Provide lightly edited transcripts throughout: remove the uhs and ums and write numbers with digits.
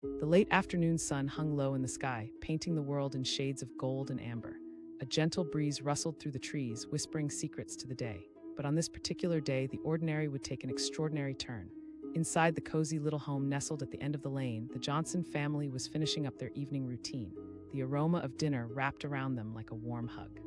The late afternoon sun hung low in the sky, painting the world in shades of gold and amber. A gentle breeze rustled through the trees, whispering secrets to the day. But on this particular day, the ordinary would take an extraordinary turn. Inside the cozy little home nestled at the end of the lane, the Johnson family was finishing up their evening routine. The aroma of dinner wrapped around them like a warm hug.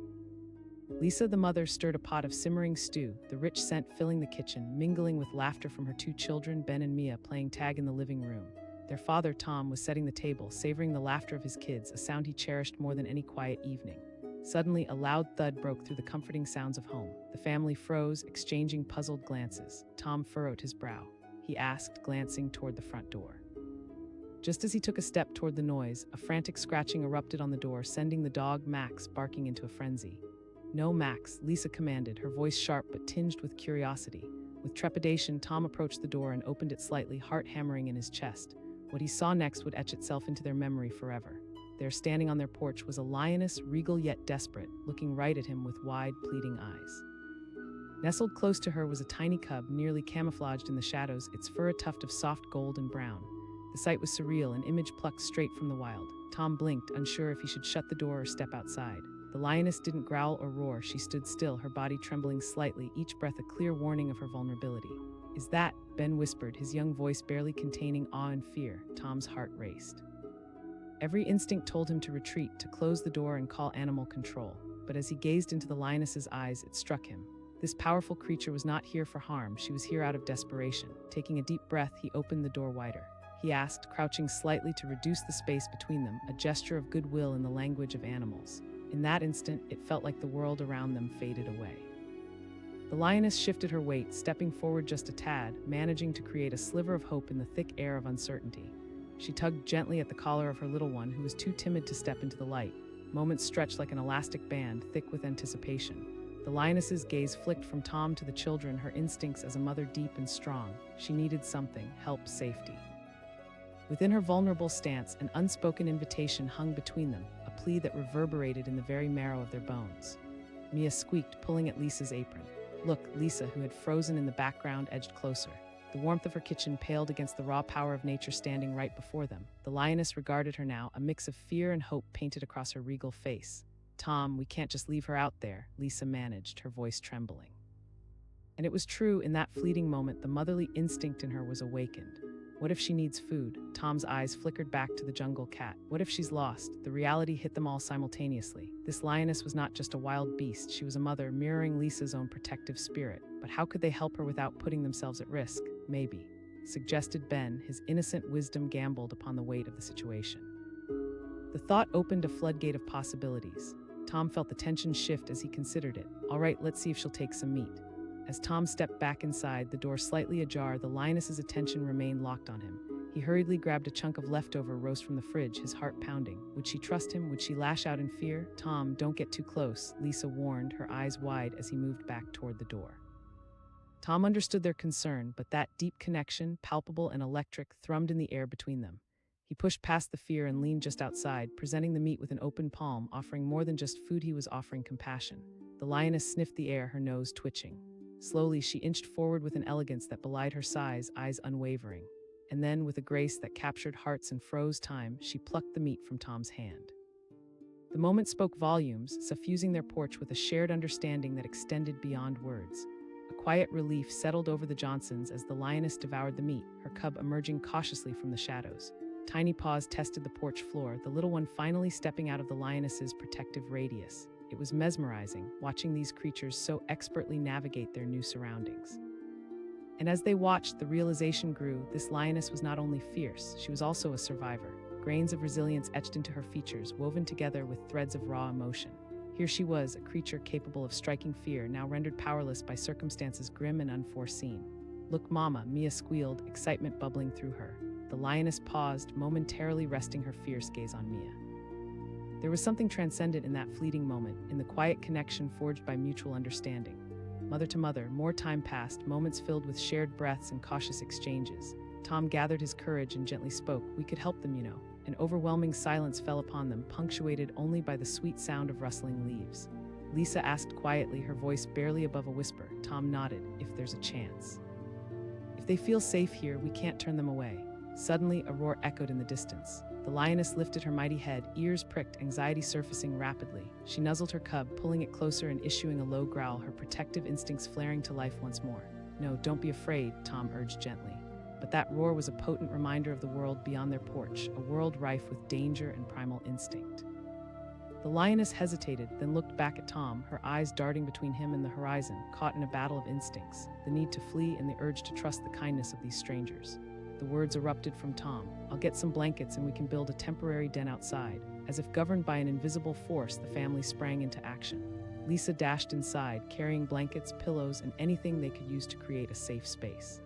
Lisa, the mother, stirred a pot of simmering stew, the rich scent filling the kitchen, mingling with laughter from her two children, Ben and Mia, playing tag in the living room. Their father, Tom, was setting the table, savoring the laughter of his kids, a sound he cherished more than any quiet evening. Suddenly, a loud thud broke through the comforting sounds of home. The family froze, exchanging puzzled glances. Tom furrowed his brow. He asked, glancing toward the front door. Just as he took a step toward the noise, a frantic scratching erupted on the door, sending the dog, Max, barking into a frenzy. "No, Max," Lisa commanded, her voice sharp but tinged with curiosity. With trepidation, Tom approached the door and opened it slightly, heart hammering in his chest. What he saw next would etch itself into their memory forever. There, standing on their porch, was a lioness, regal yet desperate, looking right at him with wide, pleading eyes. Nestled close to her was a tiny cub, nearly camouflaged in the shadows, its fur a tuft of soft gold and brown. The sight was surreal, an image plucked straight from the wild. Tom blinked, unsure if he should shut the door or step outside. The lioness didn't growl or roar. She stood still, her body trembling slightly, each breath a clear warning of her vulnerability. "Is that?" Ben whispered, his young voice barely containing awe and fear. Tom's heart raced. Every instinct told him to retreat, to close the door and call animal control. But as he gazed into the lioness's eyes, it struck him. This powerful creature was not here for harm, she was here out of desperation. Taking a deep breath, he opened the door wider. He asked, crouching slightly to reduce the space between them, a gesture of goodwill in the language of animals. In that instant, it felt like the world around them faded away. The lioness shifted her weight, stepping forward just a tad, managing to create a sliver of hope in the thick air of uncertainty. She tugged gently at the collar of her little one, who was too timid to step into the light. Moments stretched like an elastic band, thick with anticipation. The lioness's gaze flicked from Tom to the children, her instincts as a mother deep and strong. She needed something, help, safety. Within her vulnerable stance, an unspoken invitation hung between them, a plea that reverberated in the very marrow of their bones. Mia squeaked, pulling at Lisa's apron. "Look," Lisa, who had frozen in the background, edged closer. The warmth of her kitchen paled against the raw power of nature standing right before them. The lioness regarded her now, a mix of fear and hope painted across her regal face. "Tom, we can't just leave her out there," Lisa managed, her voice trembling. And it was true, in that fleeting moment, the motherly instinct in her was awakened. What if she needs food? Tom's eyes flickered back to the jungle cat. What if she's lost? The reality hit them all simultaneously. This lioness was not just a wild beast, she was a mother, mirroring Lisa's own protective spirit. But how could they help her without putting themselves at risk? Maybe, suggested Ben, his innocent wisdom gambled upon the weight of the situation. The thought opened a floodgate of possibilities. Tom felt the tension shift as he considered it. "All right, let's see if she'll take some meat." As Tom stepped back inside, the door slightly ajar, the lioness's attention remained locked on him. He hurriedly grabbed a chunk of leftover roast from the fridge, his heart pounding. Would she trust him? Would she lash out in fear? "Tom, don't get too close," Lisa warned, her eyes wide as he moved back toward the door. Tom understood their concern, but that deep connection, palpable and electric, thrummed in the air between them. He pushed past the fear and leaned just outside, presenting the meat with an open palm, offering more than just food, he was offering compassion. The lioness sniffed the air, her nose twitching. Slowly, she inched forward with an elegance that belied her size, eyes unwavering. And then, with a grace that captured hearts and froze time, she plucked the meat from Tom's hand. The moment spoke volumes, suffusing their porch with a shared understanding that extended beyond words. A quiet relief settled over the Johnsons as the lioness devoured the meat, her cub emerging cautiously from the shadows. Tiny paws tested the porch floor, the little one finally stepping out of the lioness's protective radius. It was mesmerizing, watching these creatures so expertly navigate their new surroundings. And as they watched, the realization grew: this lioness was not only fierce, she was also a survivor. Grains of resilience etched into her features, woven together with threads of raw emotion. Here she was, a creature capable of striking fear, now rendered powerless by circumstances grim and unforeseen. "Look, Mama," Mia squealed, excitement bubbling through her. The lioness paused, momentarily resting her fierce gaze on Mia. There was something transcendent in that fleeting moment, in the quiet connection forged by mutual understanding. Mother to mother, more time passed, moments filled with shared breaths and cautious exchanges. Tom gathered his courage and gently spoke. "We could help them, you know." An overwhelming silence fell upon them, punctuated only by the sweet sound of rustling leaves. Lisa asked quietly, her voice barely above a whisper. Tom nodded. "If there's a chance. If they feel safe here, we can't turn them away." Suddenly, a roar echoed in the distance. The lioness lifted her mighty head, ears pricked, anxiety surfacing rapidly. She nuzzled her cub, pulling it closer and issuing a low growl, her protective instincts flaring to life once more. "No, don't be afraid," Tom urged gently. But that roar was a potent reminder of the world beyond their porch, a world rife with danger and primal instinct. The lioness hesitated, then looked back at Tom, her eyes darting between him and the horizon, caught in a battle of instincts, the need to flee and the urge to trust the kindness of these strangers. The words erupted from Tom. "I'll get some blankets and we can build a temporary den outside." As if governed by an invisible force, the family sprang into action. Lisa dashed inside, carrying blankets, pillows, and anything they could use to create a safe space.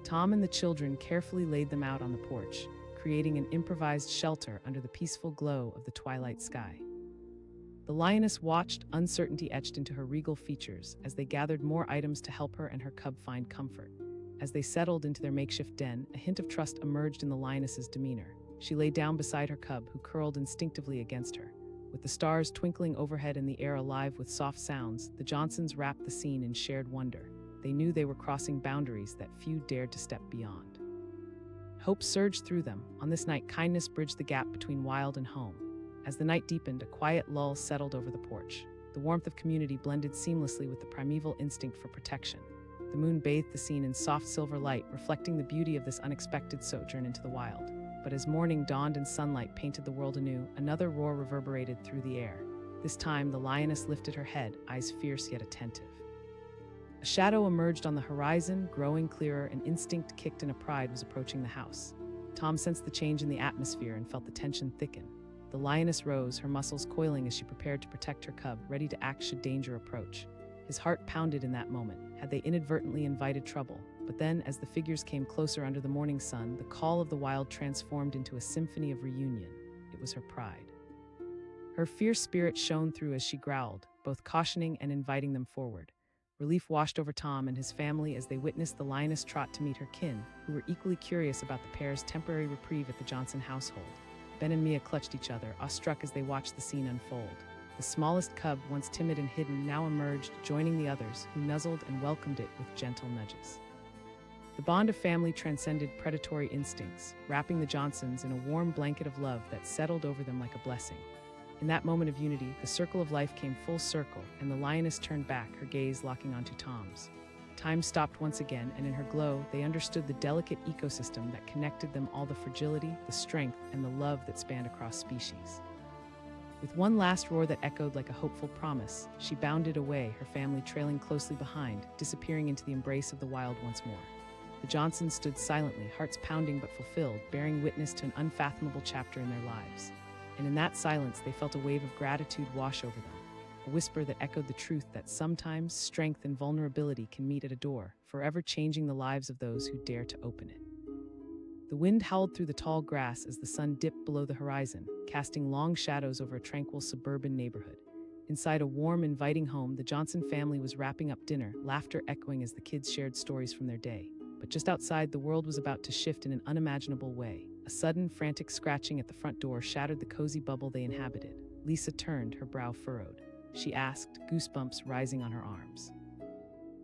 Tom and the children carefully laid them out on the porch, creating an improvised shelter under the peaceful glow of the twilight sky. The lioness watched, uncertainty etched into her regal features, as they gathered more items to help her and her cub find comfort. As they settled into their makeshift den, a hint of trust emerged in the lioness's demeanor. She lay down beside her cub, who curled instinctively against her. With the stars twinkling overhead and the air alive with soft sounds, the Johnsons wrapped the scene in shared wonder. They knew they were crossing boundaries that few dared to step beyond. Hope surged through them. On this night, kindness bridged the gap between wild and home. As the night deepened, a quiet lull settled over the porch. The warmth of community blended seamlessly with the primeval instinct for protection. The moon bathed the scene in soft silver light, reflecting the beauty of this unexpected sojourn into the wild. But as morning dawned and sunlight painted the world anew, another roar reverberated through the air. This time, the lioness lifted her head, eyes fierce yet attentive. A shadow emerged on the horizon, growing clearer, and instinct kicked in a pride was approaching the house. Tom sensed the change in the atmosphere and felt the tension thicken. The lioness rose, her muscles coiling as she prepared to protect her cub, ready to act should danger approach. His heart pounded in that moment. Had they inadvertently invited trouble? But then, as the figures came closer under the morning sun, the call of the wild transformed into a symphony of reunion. It was her pride. Her fierce spirit shone through as she growled, both cautioning and inviting them forward. Relief washed over Tom and his family as they witnessed the lioness trot to meet her kin, who were equally curious about the pair's temporary reprieve at the Johnson household. Ben and Mia clutched each other, awestruck as they watched the scene unfold. The smallest cub, once timid and hidden, now emerged, joining the others, who nuzzled and welcomed it with gentle nudges. The bond of family transcended predatory instincts, wrapping the Johnsons in a warm blanket of love that settled over them like a blessing. In that moment of unity, the circle of life came full circle, and the lioness turned back, her gaze locking onto Tom's. Time stopped once again, and in her glow, they understood the delicate ecosystem that connected them, all the fragility, the strength, and the love that spanned across species. With one last roar that echoed like a hopeful promise, she bounded away, her family trailing closely behind, disappearing into the embrace of the wild once more. The Johnsons stood silently, hearts pounding but fulfilled, bearing witness to an unfathomable chapter in their lives. And in that silence, they felt a wave of gratitude wash over them, a whisper that echoed the truth that sometimes strength and vulnerability can meet at a door, forever changing the lives of those who dare to open it. The wind howled through the tall grass as the sun dipped below the horizon, casting long shadows over a tranquil suburban neighborhood. Inside a warm, inviting home, the Johnson family was wrapping up dinner, laughter echoing as the kids shared stories from their day. But just outside, the world was about to shift in an unimaginable way. A sudden, frantic scratching at the front door shattered the cozy bubble they inhabited. Lisa turned, her brow furrowed. She asked, goosebumps rising on her arms.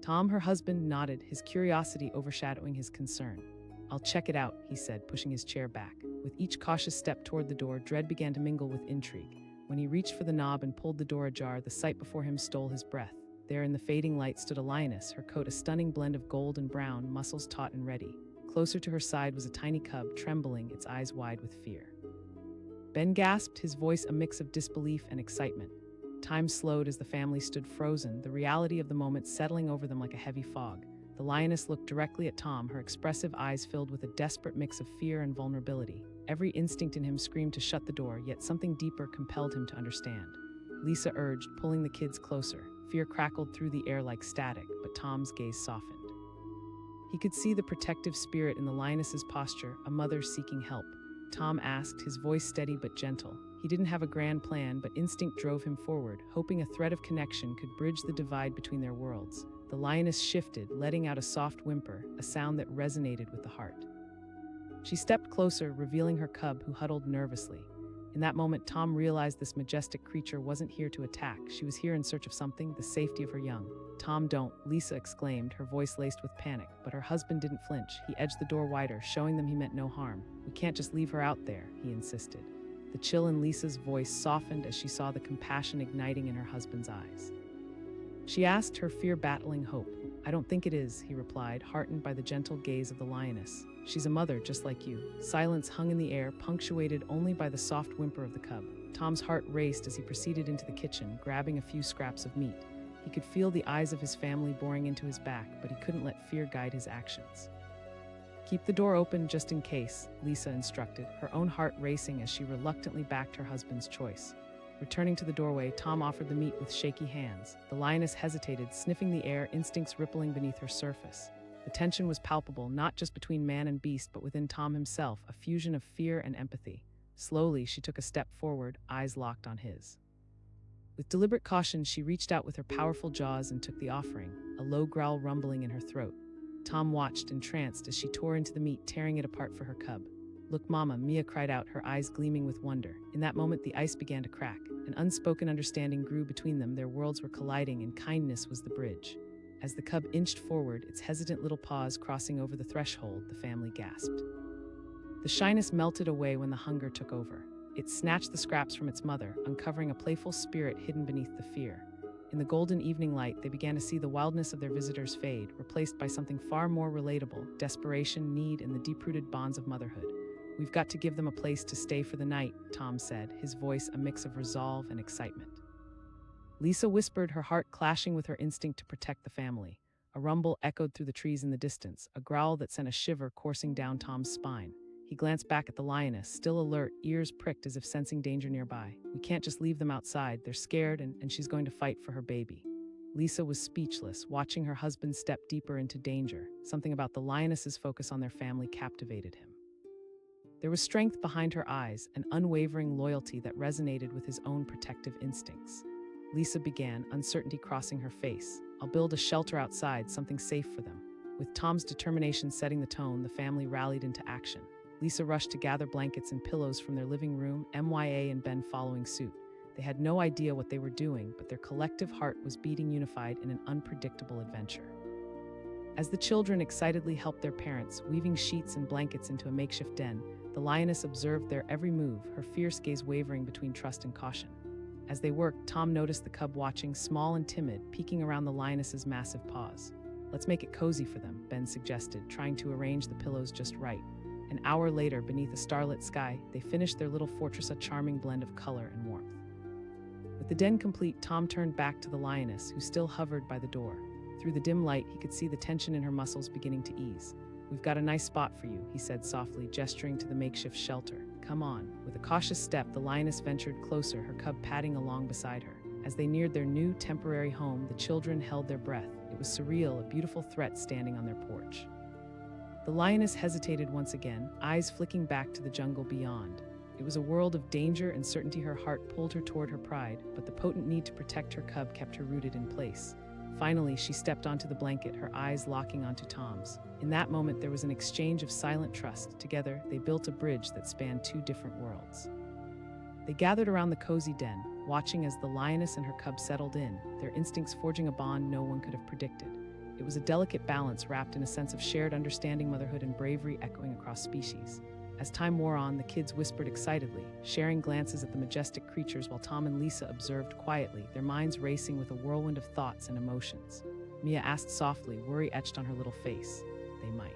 Tom, her husband, nodded, his curiosity overshadowing his concern. "I'll check it out," he said, pushing his chair back. With each cautious step toward the door, dread began to mingle with intrigue. When he reached for the knob and pulled the door ajar, the sight before him stole his breath. There in the fading light stood a lioness, her coat a stunning blend of gold and brown, muscles taut and ready. Closer to her side was a tiny cub, trembling, its eyes wide with fear. Ben gasped, his voice a mix of disbelief and excitement. Time slowed as the family stood frozen, the reality of the moment settling over them like a heavy fog. The lioness looked directly at Tom, her expressive eyes filled with a desperate mix of fear and vulnerability. Every instinct in him screamed to shut the door, yet something deeper compelled him to understand. Lisa urged, pulling the kids closer. Fear crackled through the air like static, but Tom's gaze softened. He could see the protective spirit in the lioness's posture, a mother seeking help. Tom asked, his voice steady but gentle. He didn't have a grand plan, but instinct drove him forward, hoping a thread of connection could bridge the divide between their worlds. The lioness shifted, letting out a soft whimper, a sound that resonated with the heart. She stepped closer, revealing her cub, who huddled nervously. In that moment, Tom realized this majestic creature wasn't here to attack. She was here in search of something, the safety of her young. "Tom, don't," Lisa exclaimed, her voice laced with panic. But her husband didn't flinch. He edged the door wider, showing them he meant no harm. "We can't just leave her out there," he insisted. The chill in Lisa's voice softened as she saw the compassion igniting in her husband's eyes. She asked, her fear battling hope. "I don't think it is," he replied, heartened by the gentle gaze of the lioness. "She's a mother just like you." Silence hung in the air, punctuated only by the soft whimper of the cub. Tom's heart raced as he proceeded into the kitchen, grabbing a few scraps of meat. He could feel the eyes of his family boring into his back, but he couldn't let fear guide his actions. "Keep the door open just in case," Lisa instructed, her own heart racing as she reluctantly backed her husband's choice. Returning to the doorway, Tom offered the meat with shaky hands. The lioness hesitated, sniffing the air, instincts rippling beneath her surface. The tension was palpable, not just between man and beast, but within Tom himself, a fusion of fear and empathy. Slowly, she took a step forward, eyes locked on his. With deliberate caution, she reached out with her powerful jaws and took the offering, a low growl rumbling in her throat. Tom watched, entranced, as she tore into the meat, tearing it apart for her cub. "Look, Mama," Mia cried out, her eyes gleaming with wonder. In that moment, the ice began to crack. An unspoken understanding grew between them, their worlds were colliding, and kindness was the bridge. As the cub inched forward, its hesitant little paws crossing over the threshold, the family gasped. The shyness melted away when the hunger took over. It snatched the scraps from its mother, uncovering a playful spirit hidden beneath the fear. In the golden evening light, they began to see the wildness of their visitors fade, replaced by something far more relatable: desperation, need, and the deep-rooted bonds of motherhood. "We've got to give them a place to stay for the night," Tom said, his voice a mix of resolve and excitement. Lisa whispered, her heart clashing with her instinct to protect the family. A rumble echoed through the trees in the distance, a growl that sent a shiver coursing down Tom's spine. He glanced back at the lioness, still alert, ears pricked as if sensing danger nearby. "We can't just leave them outside. They're scared, and she's going to fight for her baby." Lisa was speechless, watching her husband step deeper into danger. Something about the lioness's focus on their family captivated him. There was strength behind her eyes, an unwavering loyalty that resonated with his own protective instincts. Lisa began, uncertainty crossing her face. "I'll build a shelter outside, something safe for them." With Tom's determination setting the tone, the family rallied into action. Lisa rushed to gather blankets and pillows from their living room, MYA and Ben following suit. They had no idea what they were doing, but their collective heart was beating unified in an unpredictable adventure. As the children excitedly helped their parents, weaving sheets and blankets into a makeshift den, the lioness observed their every move, her fierce gaze wavering between trust and caution. As they worked, Tom noticed the cub watching, small and timid, peeking around the lioness's massive paws. "Let's make it cozy for them," Ben suggested, trying to arrange the pillows just right. An hour later, beneath a starlit sky, they finished their little fortress, a charming blend of color and warmth. With the den complete, Tom turned back to the lioness, who still hovered by the door. Through the dim light, he could see the tension in her muscles beginning to ease. "We've got a nice spot for you," he said softly, gesturing to the makeshift shelter. "Come on." With a cautious step, the lioness ventured closer, her cub padding along beside her. As they neared their new, temporary home, the children held their breath. It was surreal, a beautiful threat standing on their porch. The lioness hesitated once again, eyes flicking back to the jungle beyond. It was a world of danger and certainty. Her heart pulled her toward her pride, but the potent need to protect her cub kept her rooted in place. Finally, she stepped onto the blanket, her eyes locking onto Tom's. In that moment, there was an exchange of silent trust. Together, they built a bridge that spanned two different worlds. They gathered around the cozy den, watching as the lioness and her cub settled in, their instincts forging a bond no one could have predicted. It was a delicate balance wrapped in a sense of shared understanding, motherhood, and bravery echoing across species. As time wore on, the kids whispered excitedly, sharing glances at the majestic creatures while Tom and Lisa observed quietly, their minds racing with a whirlwind of thoughts and emotions. Mia asked softly, worry etched on her little face. "They might."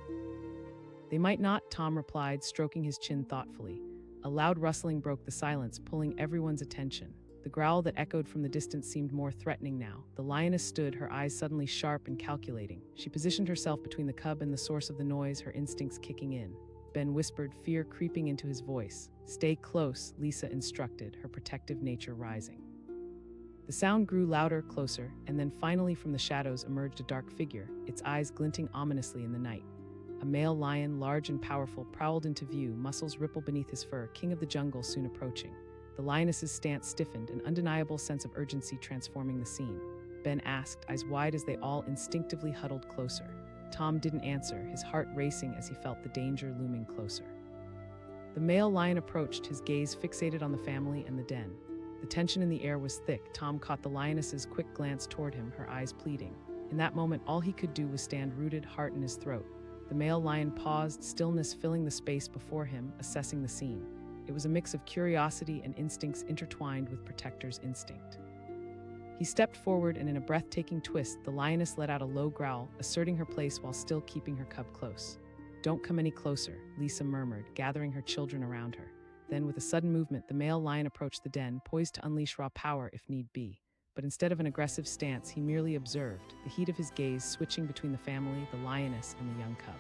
"They might not," Tom replied, stroking his chin thoughtfully. A loud rustling broke the silence, pulling everyone's attention. The growl that echoed from the distance seemed more threatening now. The lioness stood, her eyes suddenly sharp and calculating. She positioned herself between the cub and the source of the noise, her instincts kicking in. Ben whispered, fear creeping into his voice. "Stay close," Lisa instructed, her protective nature rising. The sound grew louder, closer, and then finally from the shadows emerged a dark figure, its eyes glinting ominously in the night. A male lion, large and powerful, prowled into view, muscles rippled beneath his fur, king of the jungle soon approaching. The lioness's stance stiffened, an undeniable sense of urgency transforming the scene. Ben asked, eyes wide as they all instinctively huddled closer. Tom didn't answer, his heart racing as he felt the danger looming closer. The male lion approached, his gaze fixated on the family and the den. The tension in the air was thick. Tom caught the lioness's quick glance toward him, her eyes pleading. In that moment, all he could do was stand rooted, heart in his throat. The male lion paused, stillness filling the space before him, assessing the scene. It was a mix of curiosity and instincts intertwined with protector's instinct. He stepped forward, and in a breathtaking twist, the lioness let out a low growl, asserting her place while still keeping her cub close. "Don't come any closer," Lisa murmured, gathering her children around her. Then, with a sudden movement, the male lion approached the den, poised to unleash raw power if need be. But instead of an aggressive stance, he merely observed, the heat of his gaze switching between the family, the lioness, and the young cub.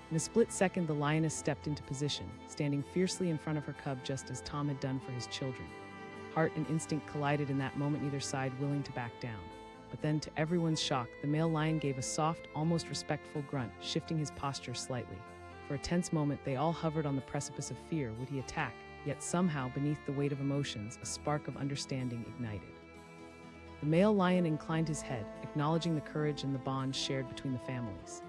In a split second, the lioness stepped into position, standing fiercely in front of her cub just as Tom had done for his children. Heart and instinct collided in that moment, either side willing to back down. But then, to everyone's shock, the male lion gave a soft, almost respectful grunt, shifting his posture slightly. For a tense moment, they all hovered on the precipice of fear. Would he attack? Yet somehow, beneath the weight of emotions, a spark of understanding ignited. The male lion inclined his head, acknowledging the courage and the bond shared between the families.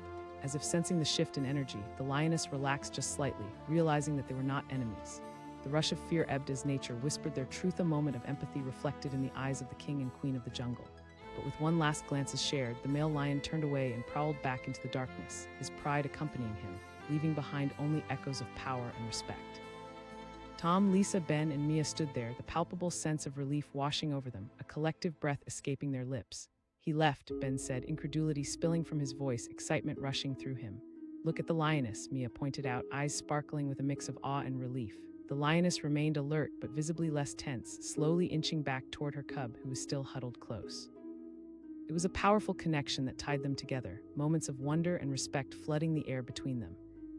As if sensing the shift in energy, the lioness relaxed just slightly, realizing that they were not enemies. The rush of fear ebbed as nature whispered their truth, a moment of empathy reflected in the eyes of the king and queen of the jungle. But with one last glance shared, the male lion turned away and prowled back into the darkness, his pride accompanying him, leaving behind only echoes of power and respect. Tom, Lisa, Ben, and Mia stood there, the palpable sense of relief washing over them, a collective breath escaping their lips. "He left," Ben said, incredulity spilling from his voice, excitement rushing through him. "Look at the lioness," Mia pointed out, eyes sparkling with a mix of awe and relief. The lioness remained alert but visibly less tense, slowly inching back toward her cub, who was still huddled close. It was a powerful connection that tied them together, moments of wonder and respect flooding the air between them.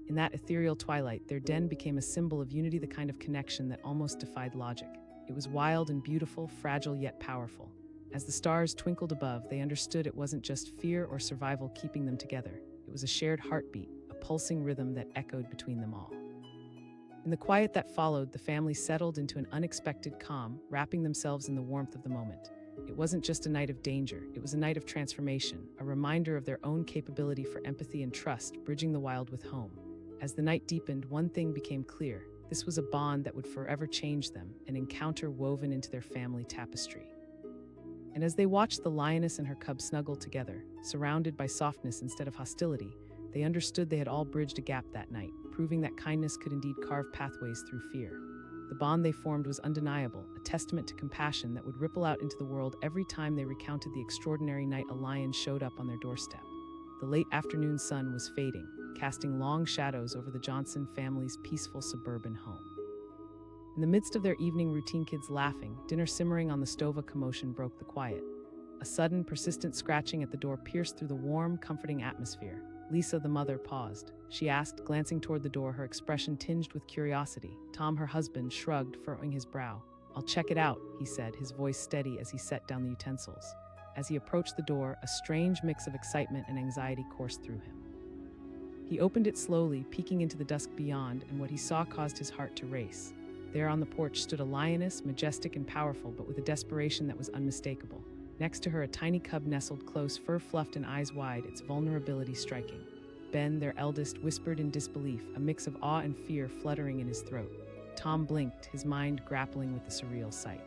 In that ethereal twilight, their den became a symbol of unity, the kind of connection that almost defied logic. It was wild and beautiful, fragile yet powerful. As the stars twinkled above, they understood it wasn't just fear or survival keeping them together. It was a shared heartbeat, a pulsing rhythm that echoed between them all. In the quiet that followed, the family settled into an unexpected calm, wrapping themselves in the warmth of the moment. It wasn't just a night of danger, it was a night of transformation, a reminder of their own capability for empathy and trust, bridging the wild with home. As the night deepened, one thing became clear. This was a bond that would forever change them, an encounter woven into their family tapestry. And as they watched the lioness and her cub snuggle together, surrounded by softness instead of hostility, they understood they had all bridged a gap that night, proving that kindness could indeed carve pathways through fear. The bond they formed was undeniable, a testament to compassion that would ripple out into the world every time they recounted the extraordinary night a lion showed up on their doorstep. The late afternoon sun was fading, casting long shadows over the Johnson family's peaceful suburban home. In the midst of their evening routine, kids laughing, dinner simmering on the stove, a commotion broke the quiet. A sudden, persistent scratching at the door pierced through the warm, comforting atmosphere. Lisa, the mother, paused. She asked, glancing toward the door, her expression tinged with curiosity. Tom, her husband, shrugged, furrowing his brow. "I'll check it out," he said, his voice steady as he set down the utensils. As he approached the door, a strange mix of excitement and anxiety coursed through him. He opened it slowly, peeking into the dusk beyond, and what he saw caused his heart to race. There on the porch stood a lioness, majestic and powerful, but with a desperation that was unmistakable. Next to her, a tiny cub nestled close, fur fluffed and eyes wide, its vulnerability striking. Ben, their eldest, whispered in disbelief, a mix of awe and fear fluttering in his throat. Tom blinked, his mind grappling with the surreal sight.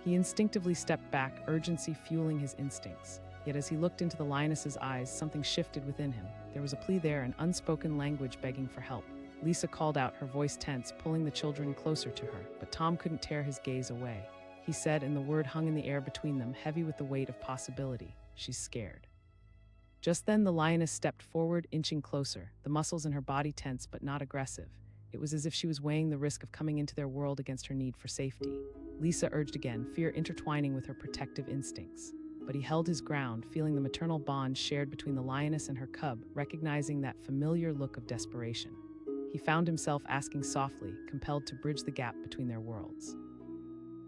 He instinctively stepped back, urgency fueling his instincts. Yet as he looked into the lioness's eyes, something shifted within him. There was a plea there, an unspoken language begging for help. Lisa called out, her voice tense, pulling the children closer to her, but Tom couldn't tear his gaze away. He said, and the word hung in the air between them, heavy with the weight of possibility, "She's scared." Just then the lioness stepped forward, inching closer, the muscles in her body tense but not aggressive. It was as if she was weighing the risk of coming into their world against her need for safety. Lisa urged again, fear intertwining with her protective instincts. But he held his ground, feeling the maternal bond shared between the lioness and her cub, recognizing that familiar look of desperation. He found himself asking softly, compelled to bridge the gap between their worlds.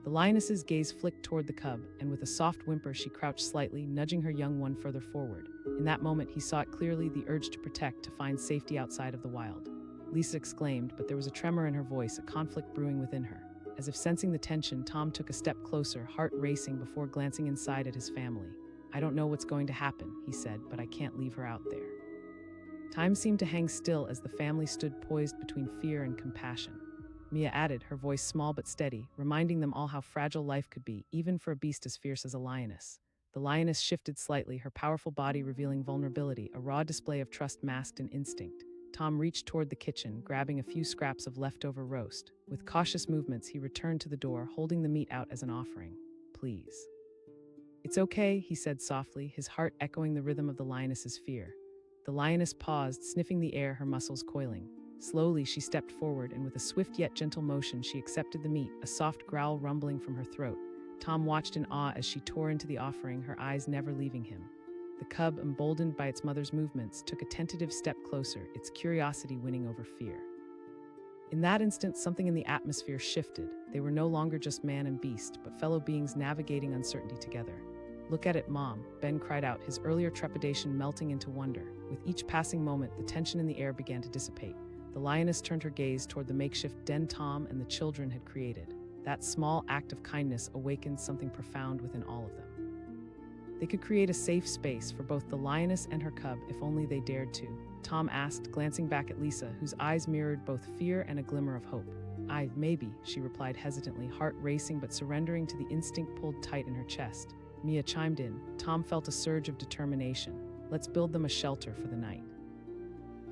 The lioness's gaze flicked toward the cub, and with a soft whimper she crouched slightly, nudging her young one further forward. In that moment he saw it clearly, the urge to protect, to find safety outside of the wild. Lisa exclaimed, but there was a tremor in her voice, a conflict brewing within her. As if sensing the tension, Tom took a step closer, heart racing before glancing inside at his family. "I don't know what's going to happen," he said, "but I can't leave her out there." Time seemed to hang still as the family stood poised between fear and compassion. Mia added, her voice small but steady, reminding them all how fragile life could be, even for a beast as fierce as a lioness. The lioness shifted slightly, her powerful body revealing vulnerability, a raw display of trust masked in instinct. Tom reached toward the kitchen, grabbing a few scraps of leftover roast. With cautious movements, he returned to the door, holding the meat out as an offering. Please. It's okay, he said softly, his heart echoing the rhythm of the lioness's fear. The lioness paused, sniffing the air, her muscles coiling. Slowly, she stepped forward, and with a swift yet gentle motion, she accepted the meat, a soft growl rumbling from her throat. Tom watched in awe as she tore into the offering, her eyes never leaving him. The cub, emboldened by its mother's movements, took a tentative step closer, its curiosity winning over fear. In that instant, something in the atmosphere shifted. They were no longer just man and beast, but fellow beings navigating uncertainty together. Look at it, Mom, Ben cried out, his earlier trepidation melting into wonder. With each passing moment, the tension in the air began to dissipate. The lioness turned her gaze toward the makeshift den Tom and the children had created. That small act of kindness awakened something profound within all of them. They could create a safe space for both the lioness and her cub if only they dared to. Tom asked, glancing back at Lisa, whose eyes mirrored both fear and a glimmer of hope. Maybe, she replied hesitantly, heart racing but surrendering to the instinct pulled tight in her chest. Mia chimed in. Tom felt a surge of determination. Let's build them a shelter for the night.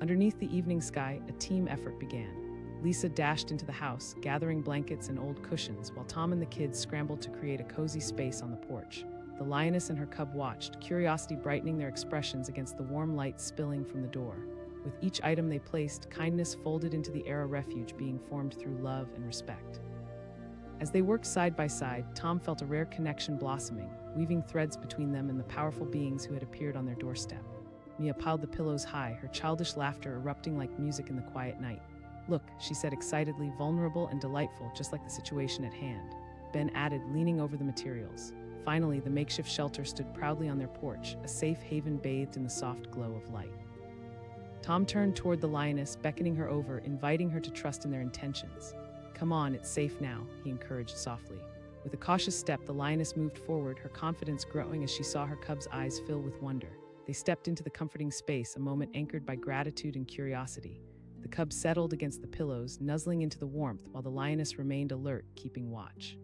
Underneath the evening sky, a team effort began. Lisa dashed into the house, gathering blankets and old cushions, while Tom and the kids scrambled to create a cozy space on the porch. The lioness and her cub watched, curiosity brightening their expressions against the warm light spilling from the door. With each item they placed, kindness folded into the era refuge being formed through love and respect. As they worked side by side, Tom felt a rare connection blossoming, weaving threads between them and the powerful beings who had appeared on their doorstep. Mia piled the pillows high, her childish laughter erupting like music in the quiet night. Look, she said excitedly, vulnerable and delightful, just like the situation at hand. Ben added, leaning over the materials. Finally, the makeshift shelter stood proudly on their porch, a safe haven bathed in the soft glow of light. Tom turned toward the lioness, beckoning her over, inviting her to trust in their intentions. Come on, it's safe now, he encouraged softly. With a cautious step, the lioness moved forward, her confidence growing as she saw her cub's eyes fill with wonder. They stepped into the comforting space, a moment anchored by gratitude and curiosity. The cub settled against the pillows, nuzzling into the warmth, while the lioness remained alert, keeping watch.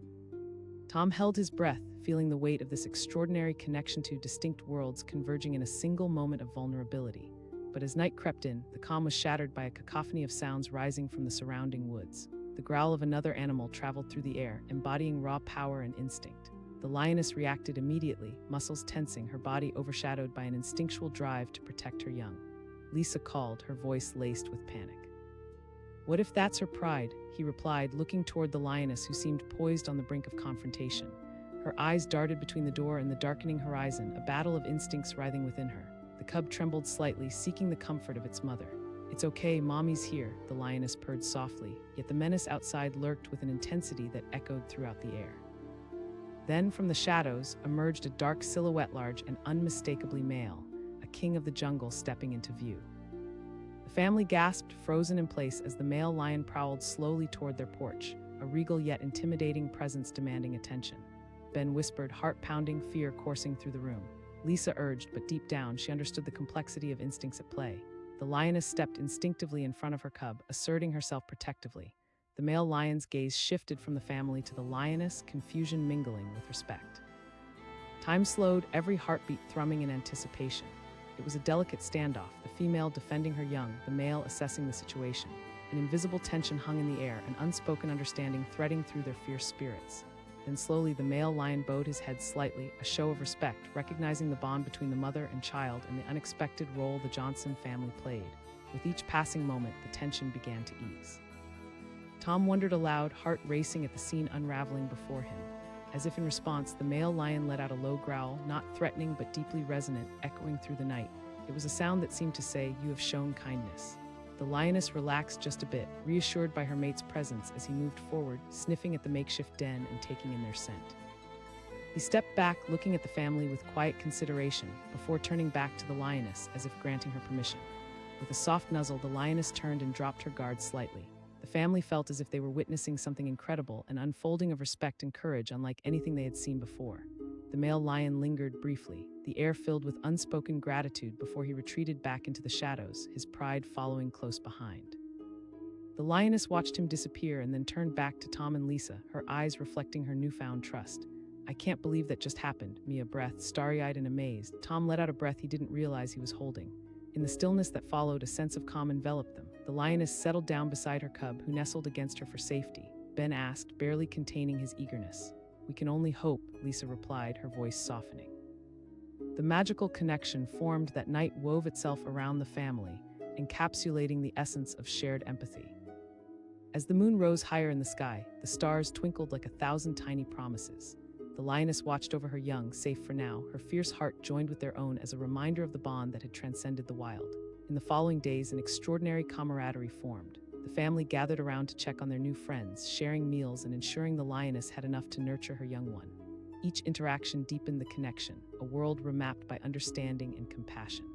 Tom held his breath, feeling the weight of this extraordinary connection to distinct worlds converging in a single moment of vulnerability. But as night crept in, the calm was shattered by a cacophony of sounds rising from the surrounding woods. The growl of another animal traveled through the air, embodying raw power and instinct. The lioness reacted immediately, muscles tensing, her body overshadowed by an instinctual drive to protect her young. Lisa called, her voice laced with panic. What if that's her pride? He replied, looking toward the lioness who seemed poised on the brink of confrontation. Her eyes darted between the door and the darkening horizon, a battle of instincts writhing within her. The cub trembled slightly, seeking the comfort of its mother. It's okay, Mommy's here, the lioness purred softly, yet the menace outside lurked with an intensity that echoed throughout the air. Then, from the shadows, emerged a dark silhouette, large and unmistakably male, a king of the jungle stepping into view. The family gasped, frozen in place as the male lion prowled slowly toward their porch, a regal yet intimidating presence demanding attention. Ben whispered, heart-pounding fear coursing through the room. Lisa urged, but deep down, she understood the complexity of instincts at play. The lioness stepped instinctively in front of her cub, asserting herself protectively. The male lion's gaze shifted from the family to the lioness, confusion mingling with respect. Time slowed, every heartbeat thrumming in anticipation. It was a delicate standoff, the female defending her young, the male assessing the situation. An invisible tension hung in the air, an unspoken understanding threading through their fierce spirits. Then slowly the male lion bowed his head slightly, a show of respect, recognizing the bond between the mother and child and the unexpected role the Johnson family played. With each passing moment, the tension began to ease. Tom wondered aloud, heart racing at the scene unraveling before him. As if in response, the male lion let out a low growl, not threatening but deeply resonant, echoing through the night. It was a sound that seemed to say, "You have shown kindness." The lioness relaxed just a bit, reassured by her mate's presence as he moved forward, sniffing at the makeshift den and taking in their scent. He stepped back, looking at the family with quiet consideration, before turning back to the lioness, as if granting her permission. With a soft nuzzle, the lioness turned and dropped her guard slightly. The family felt as if they were witnessing something incredible, an unfolding of respect and courage unlike anything they had seen before. The male lion lingered briefly, the air filled with unspoken gratitude before he retreated back into the shadows, his pride following close behind. The lioness watched him disappear and then turned back to Tom and Lisa, her eyes reflecting her newfound trust. "I can't believe that just happened," Mia breathed, starry-eyed and amazed. Tom let out a breath he didn't realize he was holding. In the stillness that followed, a sense of calm enveloped them. The lioness settled down beside her cub, who nestled against her for safety. Ben asked, barely containing his eagerness. "We can only hope," Lisa replied, her voice softening. The magical connection formed that night wove itself around the family, encapsulating the essence of shared empathy. As the moon rose higher in the sky, the stars twinkled like 1,000 tiny promises. The lioness watched over her young, safe for now, her fierce heart joined with their own as a reminder of the bond that had transcended the wild. In the following days, an extraordinary camaraderie formed. The family gathered around to check on their new friends, sharing meals and ensuring the lioness had enough to nurture her young one. Each interaction deepened the connection, a world remapped by understanding and compassion.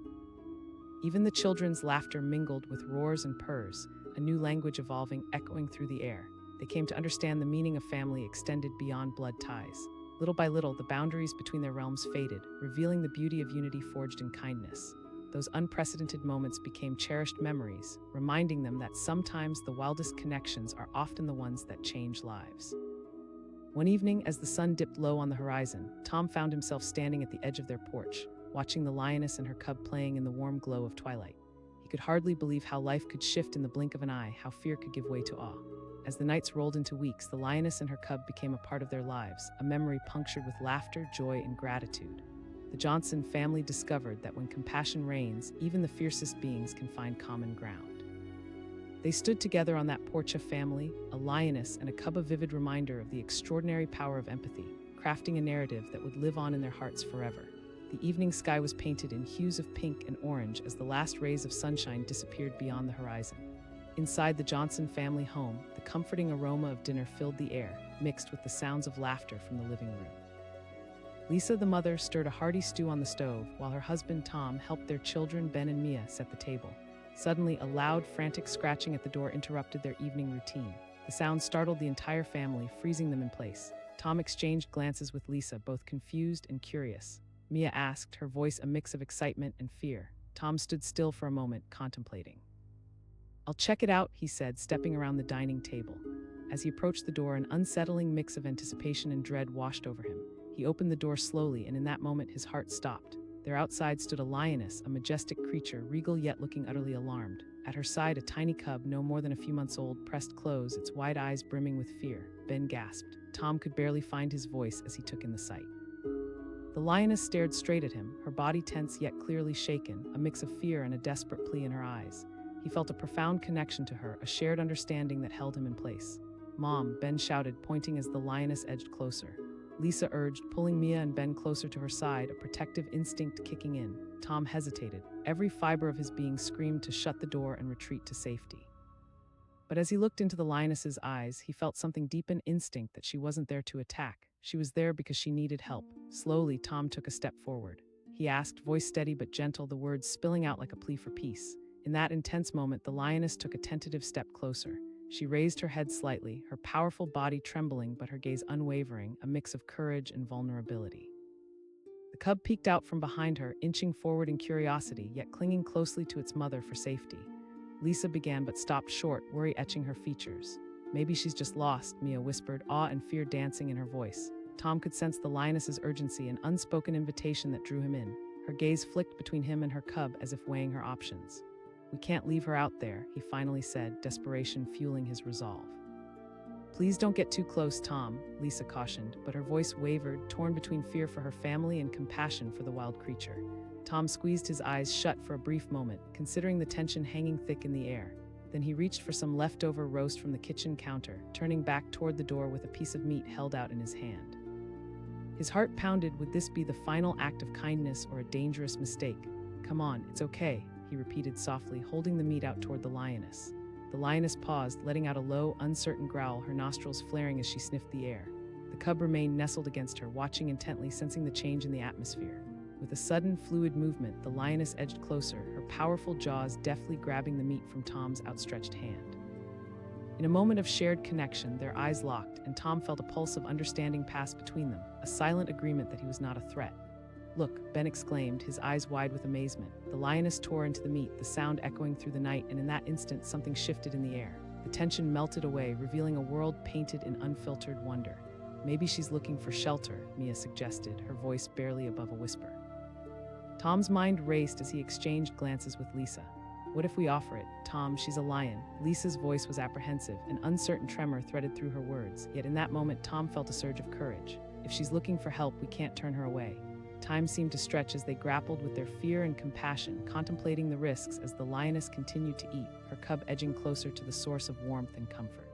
Even the children's laughter mingled with roars and purrs, a new language evolving, echoing through the air. They came to understand the meaning of family extended beyond blood ties. Little by little, the boundaries between their realms faded, revealing the beauty of unity forged in kindness. Those unprecedented moments became cherished memories, reminding them that sometimes the wildest connections are often the ones that change lives. One evening, as the sun dipped low on the horizon, Tom found himself standing at the edge of their porch, watching the lioness and her cub playing in the warm glow of twilight. He could hardly believe how life could shift in the blink of an eye, how fear could give way to awe. As the nights rolled into weeks, the lioness and her cub became a part of their lives, a memory punctured with laughter, joy, and gratitude. The Johnson family discovered that when compassion reigns, even the fiercest beings can find common ground. They stood together on that porch of family, a lioness and a cub, a vivid reminder of the extraordinary power of empathy, crafting a narrative that would live on in their hearts forever. The evening sky was painted in hues of pink and orange as the last rays of sunshine disappeared beyond the horizon. Inside the Johnson family home, the comforting aroma of dinner filled the air, mixed with the sounds of laughter from the living room. Lisa, the mother, stirred a hearty stew on the stove, while her husband Tom helped their children Ben and Mia set the table. Suddenly, a loud, frantic scratching at the door interrupted their evening routine. The sound startled the entire family, freezing them in place. Tom exchanged glances with Lisa, both confused and curious. Mia asked, her voice a mix of excitement and fear. Tom stood still for a moment, contemplating. "I'll check it out," he said, stepping around the dining table. As he approached the door, an unsettling mix of anticipation and dread washed over him. He opened the door slowly, and in that moment his heart stopped. There outside stood a lioness, a majestic creature, regal yet looking utterly alarmed. At her side, a tiny cub, no more than a few months old, pressed close, its wide eyes brimming with fear. Ben gasped. Tom could barely find his voice as he took in the sight. The lioness stared straight at him, her body tense yet clearly shaken, a mix of fear and a desperate plea in her eyes. He felt a profound connection to her, a shared understanding that held him in place. "Mom," Ben shouted, pointing as the lioness edged closer. Lisa urged, pulling Mia and Ben closer to her side, a protective instinct kicking in. Tom hesitated. Every fiber of his being screamed to shut the door and retreat to safety. But as he looked into the lioness's eyes, he felt something deep in instinct, that she wasn't there to attack. She was there because she needed help. Slowly, Tom took a step forward. He asked, voice steady but gentle, the words spilling out like a plea for peace. In that intense moment, the lioness took a tentative step closer. She raised her head slightly, her powerful body trembling but her gaze unwavering, a mix of courage and vulnerability. The cub peeked out from behind her, inching forward in curiosity, yet clinging closely to its mother for safety. Lisa began but stopped short, worry etching her features. "Maybe she's just lost," Mia whispered, awe and fear dancing in her voice. Tom could sense the lioness's urgency, an unspoken invitation that drew him in. Her gaze flicked between him and her cub as if weighing her options. "We can't leave her out there," he finally said, desperation fueling his resolve. "Please don't get too close, Tom," Lisa cautioned, but her voice wavered, torn between fear for her family and compassion for the wild creature. Tom squeezed his eyes shut for a brief moment, considering the tension hanging thick in the air. Then he reached for some leftover roast from the kitchen counter, turning back toward the door with a piece of meat held out in his hand. His heart pounded. Would this be the final act of kindness or a dangerous mistake? "Come on, it's okay," he repeated softly, holding the meat out toward the lioness. The lioness paused, letting out a low, uncertain growl, her nostrils flaring as she sniffed the air. The cub remained nestled against her, watching intently, sensing the change in the atmosphere. With a sudden, fluid movement, the lioness edged closer, her powerful jaws deftly grabbing the meat from Tom's outstretched hand. In a moment of shared connection, their eyes locked, and Tom felt a pulse of understanding pass between them, a silent agreement that he was not a threat. "Look," Ben exclaimed, his eyes wide with amazement. The lioness tore into the meat, the sound echoing through the night, and in that instant something shifted in the air. The tension melted away, revealing a world painted in unfiltered wonder. "Maybe she's looking for shelter," Mia suggested, her voice barely above a whisper. Tom's mind raced as he exchanged glances with Lisa. "What if we offer it? Tom, she's a lion." Lisa's voice was apprehensive, an uncertain tremor threaded through her words. Yet in that moment, Tom felt a surge of courage. "If she's looking for help, we can't turn her away." Time seemed to stretch as they grappled with their fear and compassion, contemplating the risks as the lioness continued to eat, her cub edging closer to the source of warmth and comfort.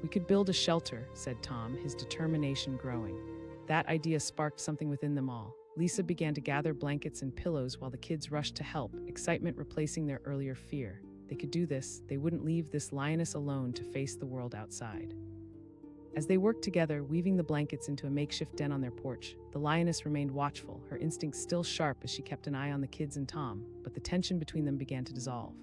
"We could build a shelter," said Tom, his determination growing. That idea sparked something within them all. Lisa began to gather blankets and pillows while the kids rushed to help, excitement replacing their earlier fear. They could do this. They wouldn't leave this lioness alone to face the world outside. As they worked together, weaving the blankets into a makeshift den on their porch, the lioness remained watchful, her instincts still sharp as she kept an eye on the kids and Tom, but the tension between them began to dissolve.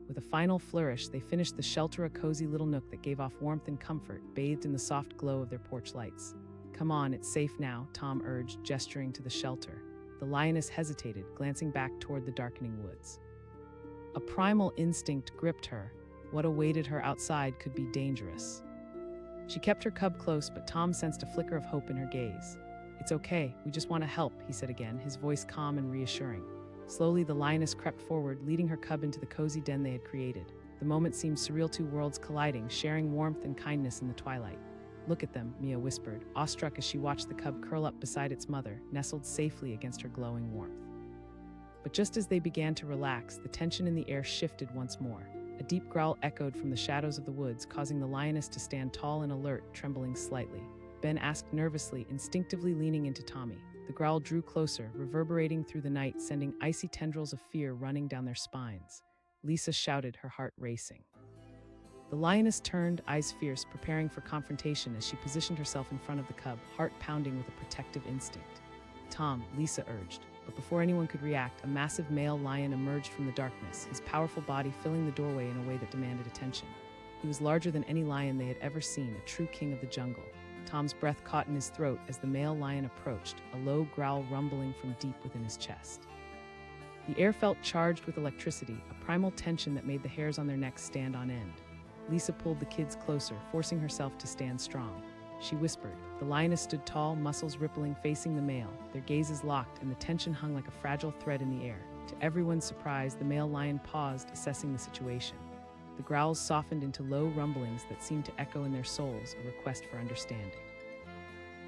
With a final flourish, they finished the shelter, a cozy little nook that gave off warmth and comfort, bathed in the soft glow of their porch lights. "Come on, it's safe now," Tom urged, gesturing to the shelter. The lioness hesitated, glancing back toward the darkening woods. A primal instinct gripped her. What awaited her outside could be dangerous. She kept her cub close, but Tom sensed a flicker of hope in her gaze. "It's okay, we just want to help," he said again, his voice calm and reassuring. Slowly, the lioness crept forward, leading her cub into the cozy den they had created. The moment seemed surreal, two worlds colliding, sharing warmth and kindness in the twilight. "Look at them," Mia whispered, awestruck as she watched the cub curl up beside its mother, nestled safely against her glowing warmth. But just as they began to relax, the tension in the air shifted once more. A deep growl echoed from the shadows of the woods, causing the lioness to stand tall and alert, trembling slightly. Ben asked nervously, instinctively leaning into Tommy. The growl drew closer, reverberating through the night, sending icy tendrils of fear running down their spines. Lisa shouted, her heart racing. The lioness turned, eyes fierce, preparing for confrontation as she positioned herself in front of the cub, heart pounding with a protective instinct. "Tom," Lisa urged. But before anyone could react, a massive male lion emerged from the darkness, his powerful body filling the doorway in a way that demanded attention. He was larger than any lion they had ever seen, a true king of the jungle. Tom's breath caught in his throat as the male lion approached, a low growl rumbling from deep within his chest. The air felt charged with electricity, a primal tension that made the hairs on their necks stand on end. Lisa pulled the kids closer, forcing herself to stand strong. She whispered. The lioness stood tall, muscles rippling, facing the male, their gazes locked, and the tension hung like a fragile thread in the air. To everyone's surprise, the male lion paused, assessing the situation. The growls softened into low rumblings that seemed to echo in their souls, a request for understanding.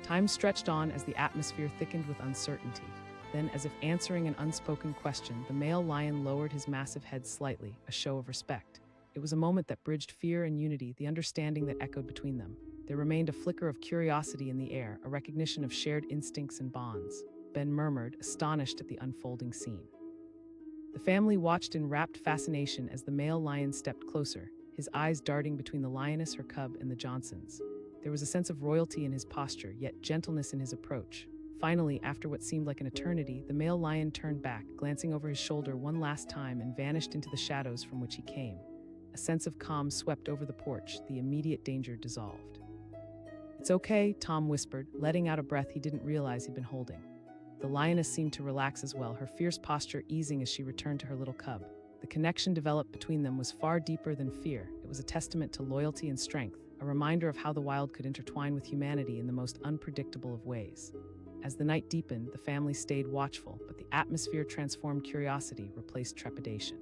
Time stretched on as the atmosphere thickened with uncertainty. Then, as if answering an unspoken question, the male lion lowered his massive head slightly, a show of respect. It was a moment that bridged fear and unity, the understanding that echoed between them. There remained a flicker of curiosity in the air, a recognition of shared instincts and bonds. Ben murmured, astonished at the unfolding scene. The family watched in rapt fascination as the male lion stepped closer, his eyes darting between the lioness, her cub, and the Johnsons. There was a sense of royalty in his posture, yet gentleness in his approach. Finally, after what seemed like an eternity, the male lion turned back, glancing over his shoulder one last time and vanished into the shadows from which he came. A sense of calm swept over the porch, the immediate danger dissolved. "It's okay," Tom whispered, letting out a breath he didn't realize he'd been holding. The lioness seemed to relax as well, her fierce posture easing as she returned to her little cub. The connection developed between them was far deeper than fear. It was a testament to loyalty and strength, a reminder of how the wild could intertwine with humanity in the most unpredictable of ways. As the night deepened, the family stayed watchful, but the atmosphere transformed curiosity, replaced trepidation.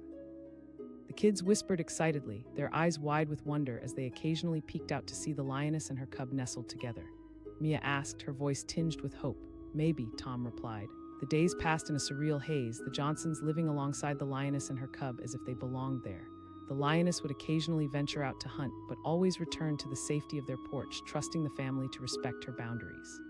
The kids whispered excitedly, their eyes wide with wonder as they occasionally peeked out to see the lioness and her cub nestled together. Mia asked, her voice tinged with hope. "Maybe," Tom replied. The days passed in a surreal haze, the Johnsons living alongside the lioness and her cub as if they belonged there. The lioness would occasionally venture out to hunt, but always returned to the safety of their porch, trusting the family to respect her boundaries.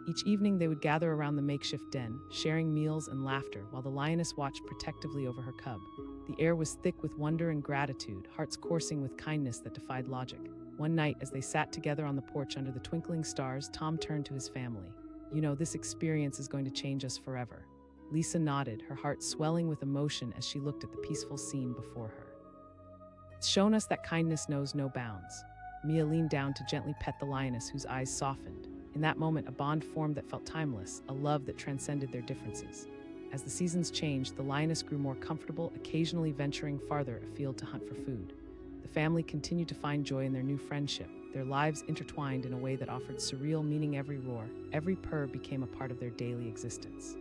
Each evening they would gather around the makeshift den, sharing meals and laughter, while the lioness watched protectively over her cub. The air was thick with wonder and gratitude, hearts coursing with kindness that defied logic. One night, as they sat together on the porch under the twinkling stars, Tom turned to his family. "You know, this experience is going to change us forever." Lisa nodded, her heart swelling with emotion as she looked at the peaceful scene before her. It's shown us that kindness knows no bounds. Mia leaned down to gently pet the lioness, whose eyes softened. In that moment, a bond formed that felt timeless, a love that transcended their differences. As the seasons changed, the lioness grew more comfortable, occasionally venturing farther afield to hunt for food. The family continued to find joy in their new friendship, their lives intertwined in a way that offered surreal meaning. Every roar, every purr became a part of their daily existence.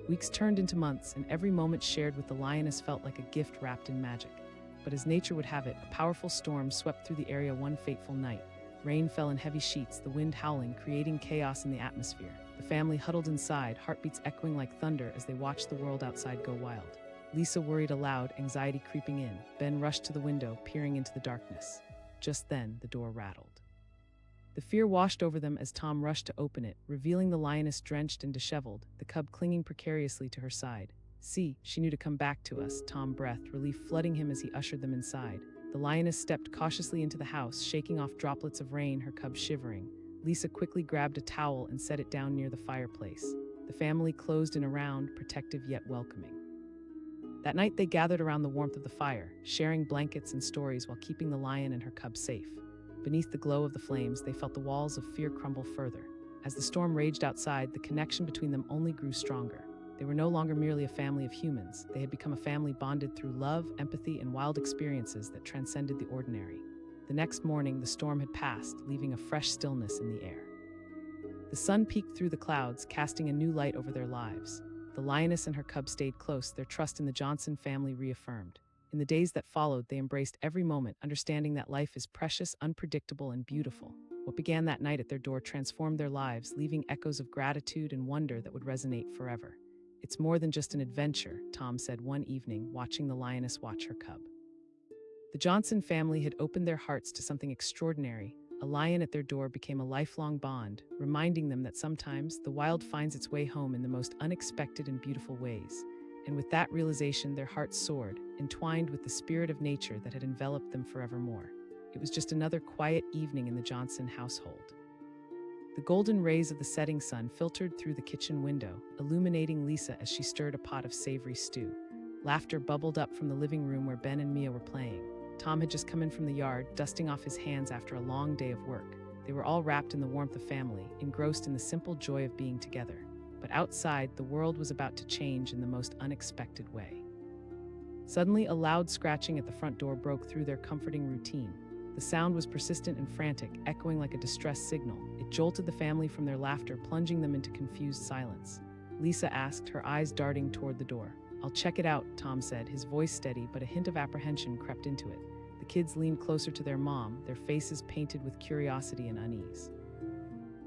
Weeks turned into months, and every moment shared with the lioness felt like a gift wrapped in magic. But as nature would have it, a powerful storm swept through the area one fateful night. Rain fell in heavy sheets, the wind howling, creating chaos in the atmosphere. The family huddled inside, heartbeats echoing like thunder as they watched the world outside go wild. Lisa worried aloud, anxiety creeping in. Ben rushed to the window, peering into the darkness. Just then, the door rattled. The fear washed over them as Tom rushed to open it, revealing the lioness drenched and disheveled, the cub clinging precariously to her side. "See, she knew to come back to us," Tom breathed, relief flooding him as he ushered them inside. The lioness stepped cautiously into the house, shaking off droplets of rain, her cub shivering. Lisa quickly grabbed a towel and set it down near the fireplace. The family closed in a round, protective yet welcoming. That night they gathered around the warmth of the fire, sharing blankets and stories while keeping the lion and her cub safe. Beneath the glow of the flames, they felt the walls of fear crumble further. As the storm raged outside, the connection between them only grew stronger. They were no longer merely a family of humans. They had become a family bonded through love, empathy, and wild experiences that transcended the ordinary. The next morning, the storm had passed, leaving a fresh stillness in the air. The sun peeked through the clouds, casting a new light over their lives. The lioness and her cub stayed close, their trust in the Johnson family reaffirmed. In the days that followed, they embraced every moment, understanding that life is precious, unpredictable, and beautiful. What began that night at their door transformed their lives, leaving echoes of gratitude and wonder that would resonate forever. "It's more than just an adventure," Tom said one evening, watching the lioness watch her cub. The Johnson family had opened their hearts to something extraordinary. A lion at their door became a lifelong bond, reminding them that sometimes the wild finds its way home in the most unexpected and beautiful ways. And with that realization, their hearts soared, entwined with the spirit of nature that had enveloped them forevermore. It was just another quiet evening in the Johnson household. The golden rays of the setting sun filtered through the kitchen window, illuminating Lisa as she stirred a pot of savory stew. Laughter bubbled up from the living room where Ben and Mia were playing. Tom had just come in from the yard, dusting off his hands after a long day of work. They were all wrapped in the warmth of family, engrossed in the simple joy of being together. But outside, the world was about to change in the most unexpected way. Suddenly, a loud scratching at the front door broke through their comforting routine. The sound was persistent and frantic, echoing like a distress signal. It jolted the family from their laughter, plunging them into confused silence. Lisa asked, her eyes darting toward the door. "I'll check it out," Tom said, his voice steady, but a hint of apprehension crept into it. The kids leaned closer to their mom, their faces painted with curiosity and unease.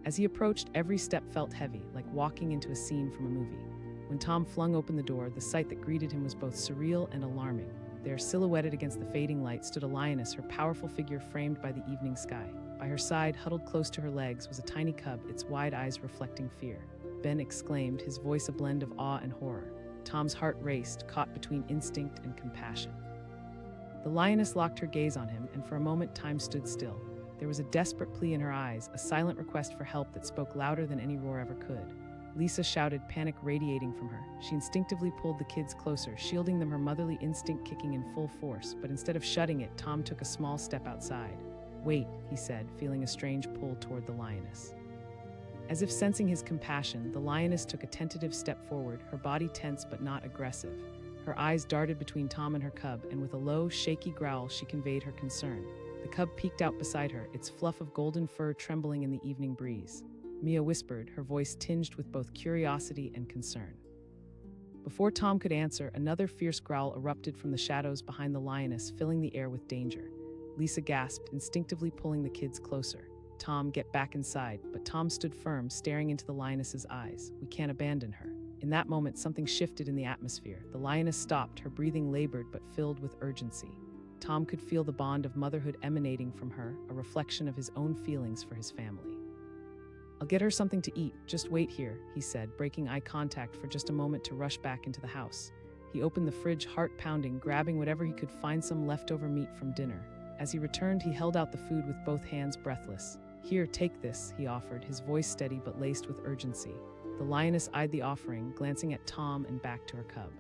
As he approached, every step felt heavy, like walking into a scene from a movie. When Tom flung open the door, the sight that greeted him was both surreal and alarming. There, silhouetted against the fading light, stood a lioness, her powerful figure framed by the evening sky. By her side, huddled close to her legs, was a tiny cub, its wide eyes reflecting fear. Ben exclaimed, his voice a blend of awe and horror. Tom's heart raced, caught between instinct and compassion. The lioness locked her gaze on him, and for a moment time stood still. There was a desperate plea in her eyes, a silent request for help that spoke louder than any roar ever could. Lisa shouted, panic radiating from her. She instinctively pulled the kids closer, shielding them, her motherly instinct kicking in full force. But instead of shutting it, Tom took a small step outside. "Wait," he said, feeling a strange pull toward the lioness. As if sensing his compassion, the lioness took a tentative step forward, her body tense but not aggressive. Her eyes darted between Tom and her cub, and with a low, shaky growl, she conveyed her concern. The cub peeked out beside her, its fluff of golden fur trembling in the evening breeze. Mia whispered, her voice tinged with both curiosity and concern. Before Tom could answer, another fierce growl erupted from the shadows behind the lioness, filling the air with danger. Lisa gasped, instinctively pulling the kids closer. "Tom, get back inside," but Tom stood firm, staring into the lioness's eyes. "We can't abandon her." In that moment, something shifted in the atmosphere. The lioness stopped, her breathing labored but filled with urgency. Tom could feel the bond of motherhood emanating from her, a reflection of his own feelings for his family. "I'll get her something to eat. Just wait here," he said, breaking eye contact for just a moment to rush back into the house. He opened the fridge, heart pounding, grabbing whatever he could find, some leftover meat from dinner. As he returned, he held out the food with both hands, breathless. "Here, take this," he offered, his voice steady but laced with urgency. The lioness eyed the offering, glancing at Tom and back to her cub.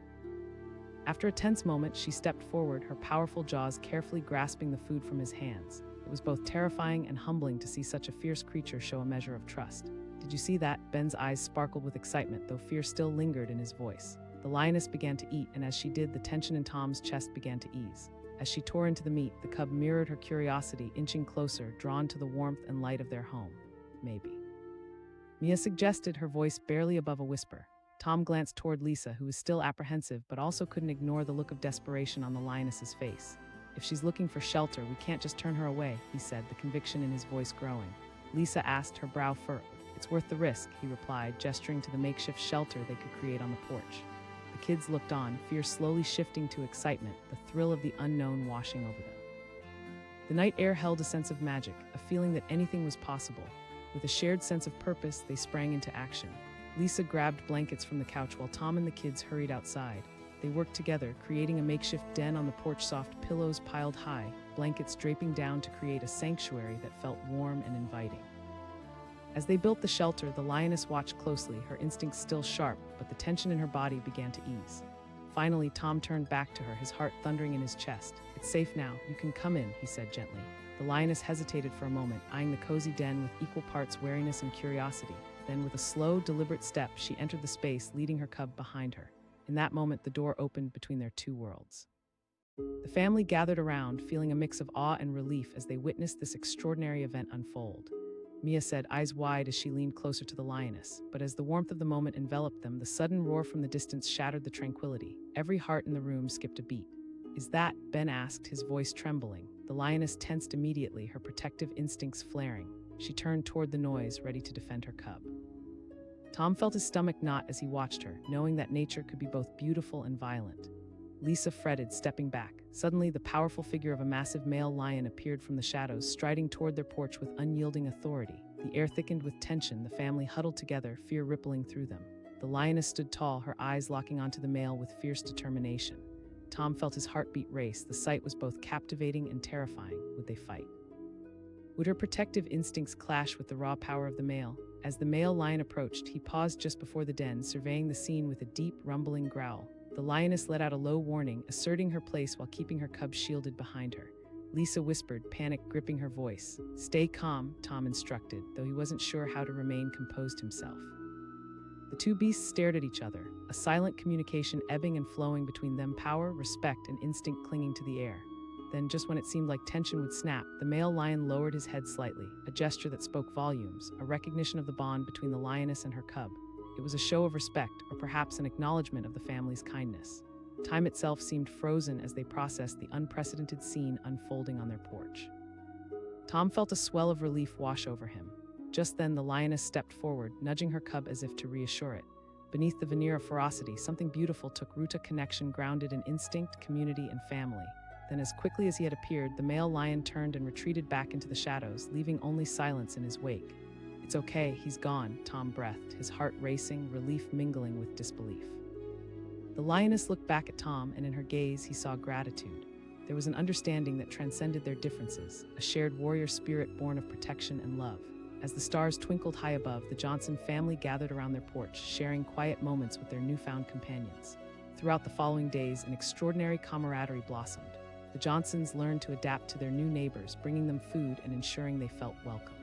After a tense moment, she stepped forward, her powerful jaws carefully grasping the food from his hands. It was both terrifying and humbling to see such a fierce creature show a measure of trust. "Did you see that?" Ben's eyes sparkled with excitement, though fear still lingered in his voice. The lioness began to eat, and as she did, the tension in Tom's chest began to ease. As she tore into the meat, the cub mirrored her curiosity, inching closer, drawn to the warmth and light of their home. "Maybe," Mia suggested, her voice barely above a whisper. Tom glanced toward Lisa, who was still apprehensive but also couldn't ignore the look of desperation on the lioness's face. "If she's looking for shelter, we can't just turn her away," he said, the conviction in his voice growing. Lisa asked, her brow furrowed. "It's worth the risk," he replied, gesturing to the makeshift shelter they could create on the porch. The kids looked on, fear slowly shifting to excitement, the thrill of the unknown washing over them. The night air held a sense of magic, a feeling that anything was possible. With a shared sense of purpose, they sprang into action. Lisa grabbed blankets from the couch while Tom and the kids hurried outside. They worked together, creating a makeshift den on the porch, soft pillows piled high, blankets draping down to create a sanctuary that felt warm and inviting. As they built the shelter, the lioness watched closely, her instincts still sharp, but the tension in her body began to ease. Finally, Tom turned back to her, his heart thundering in his chest. "It's safe now. You can come in," he said gently. The lioness hesitated for a moment, eyeing the cozy den with equal parts wariness and curiosity. Then, with a slow, deliberate step, she entered the space, leading her cub behind her. In that moment, the door opened between their two worlds. The family gathered around, feeling a mix of awe and relief as they witnessed this extraordinary event unfold. Mia said, eyes wide as she leaned closer to the lioness. But as the warmth of the moment enveloped them, the sudden roar from the distance shattered the tranquility. Every heart in the room skipped a beat. "Is that?" Ben asked, his voice trembling. The lioness tensed immediately, her protective instincts flaring. She turned toward the noise, ready to defend her cub. Tom felt his stomach knot as he watched her, knowing that nature could be both beautiful and violent. Lisa fretted, stepping back. Suddenly, the powerful figure of a massive male lion appeared from the shadows, striding toward their porch with unyielding authority. The air thickened with tension, the family huddled together, fear rippling through them. The lioness stood tall, her eyes locking onto the male with fierce determination. Tom felt his heartbeat race. The sight was both captivating and terrifying. Would they fight? Would her protective instincts clash with the raw power of the male? As the male lion approached, he paused just before the den, surveying the scene with a deep, rumbling growl. The lioness let out a low warning, asserting her place while keeping her cub shielded behind her. Lisa whispered, panic gripping her voice. "Stay calm," Tom instructed, though he wasn't sure how to remain composed himself. The two beasts stared at each other, a silent communication ebbing and flowing between them, power, respect, and instinct clinging to the air. Then, just when it seemed like tension would snap, the male lion lowered his head slightly, a gesture that spoke volumes, a recognition of the bond between the lioness and her cub. It was a show of respect, or perhaps an acknowledgement of the family's kindness. Time itself seemed frozen as they processed the unprecedented scene unfolding on their porch. Tom felt a swell of relief wash over him. Just then, the lioness stepped forward, nudging her cub as if to reassure it. Beneath the veneer of ferocity, something beautiful took root, a connection grounded in instinct, community, and family. Then, as quickly as he had appeared, the male lion turned and retreated back into the shadows, leaving only silence in his wake. "It's okay, he's gone," Tom breathed, his heart racing, relief mingling with disbelief. The lioness looked back at Tom, and in her gaze he saw gratitude. There was an understanding that transcended their differences, a shared warrior spirit born of protection and love. As the stars twinkled high above, the Johnson family gathered around their porch, sharing quiet moments with their newfound companions. Throughout the following days, an extraordinary camaraderie blossomed. The Johnsons learned to adapt to their new neighbors, bringing them food and ensuring they felt welcome.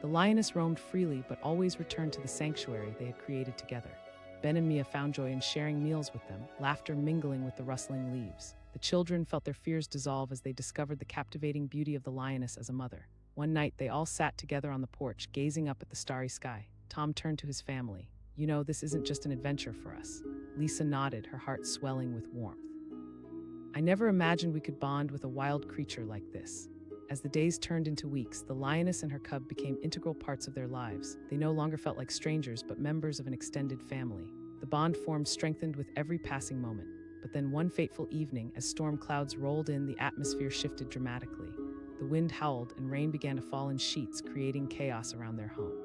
The lioness roamed freely, but always returned to the sanctuary they had created together. Ben and Mia found joy in sharing meals with them, laughter mingling with the rustling leaves. The children felt their fears dissolve as they discovered the captivating beauty of the lioness as a mother. One night, they all sat together on the porch, gazing up at the starry sky. Tom turned to his family. "You know, this isn't just an adventure for us." Lisa nodded, her heart swelling with warmth. "I never imagined we could bond with a wild creature like this." As the days turned into weeks, the lioness and her cub became integral parts of their lives. They no longer felt like strangers, but members of an extended family. The bond formed strengthened with every passing moment. But then one fateful evening, as storm clouds rolled in, the atmosphere shifted dramatically. The wind howled and rain began to fall in sheets, creating chaos around their home.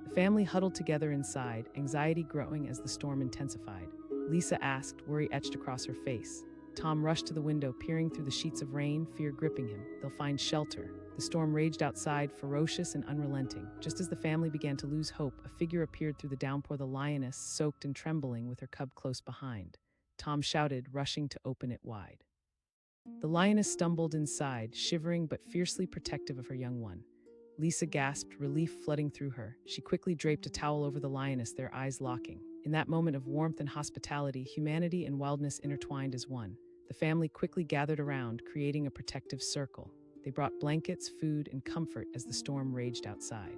The family huddled together inside, anxiety growing as the storm intensified. Lisa asked, worry etched across her face. Tom rushed to the window, peering through the sheets of rain, fear gripping him. They'll find shelter. The storm raged outside, ferocious and unrelenting. Just as the family began to lose hope, a figure appeared through the downpour, the lioness, soaked and trembling, with her cub close behind. Tom shouted, rushing to open it wide. The lioness stumbled inside, shivering but fiercely protective of her young one. Lisa gasped, relief flooding through her. She quickly draped a towel over the lioness, their eyes locking. In that moment of warmth and hospitality, humanity and wildness intertwined as one. The family quickly gathered around, creating a protective circle. They brought blankets, food, and comfort as the storm raged outside.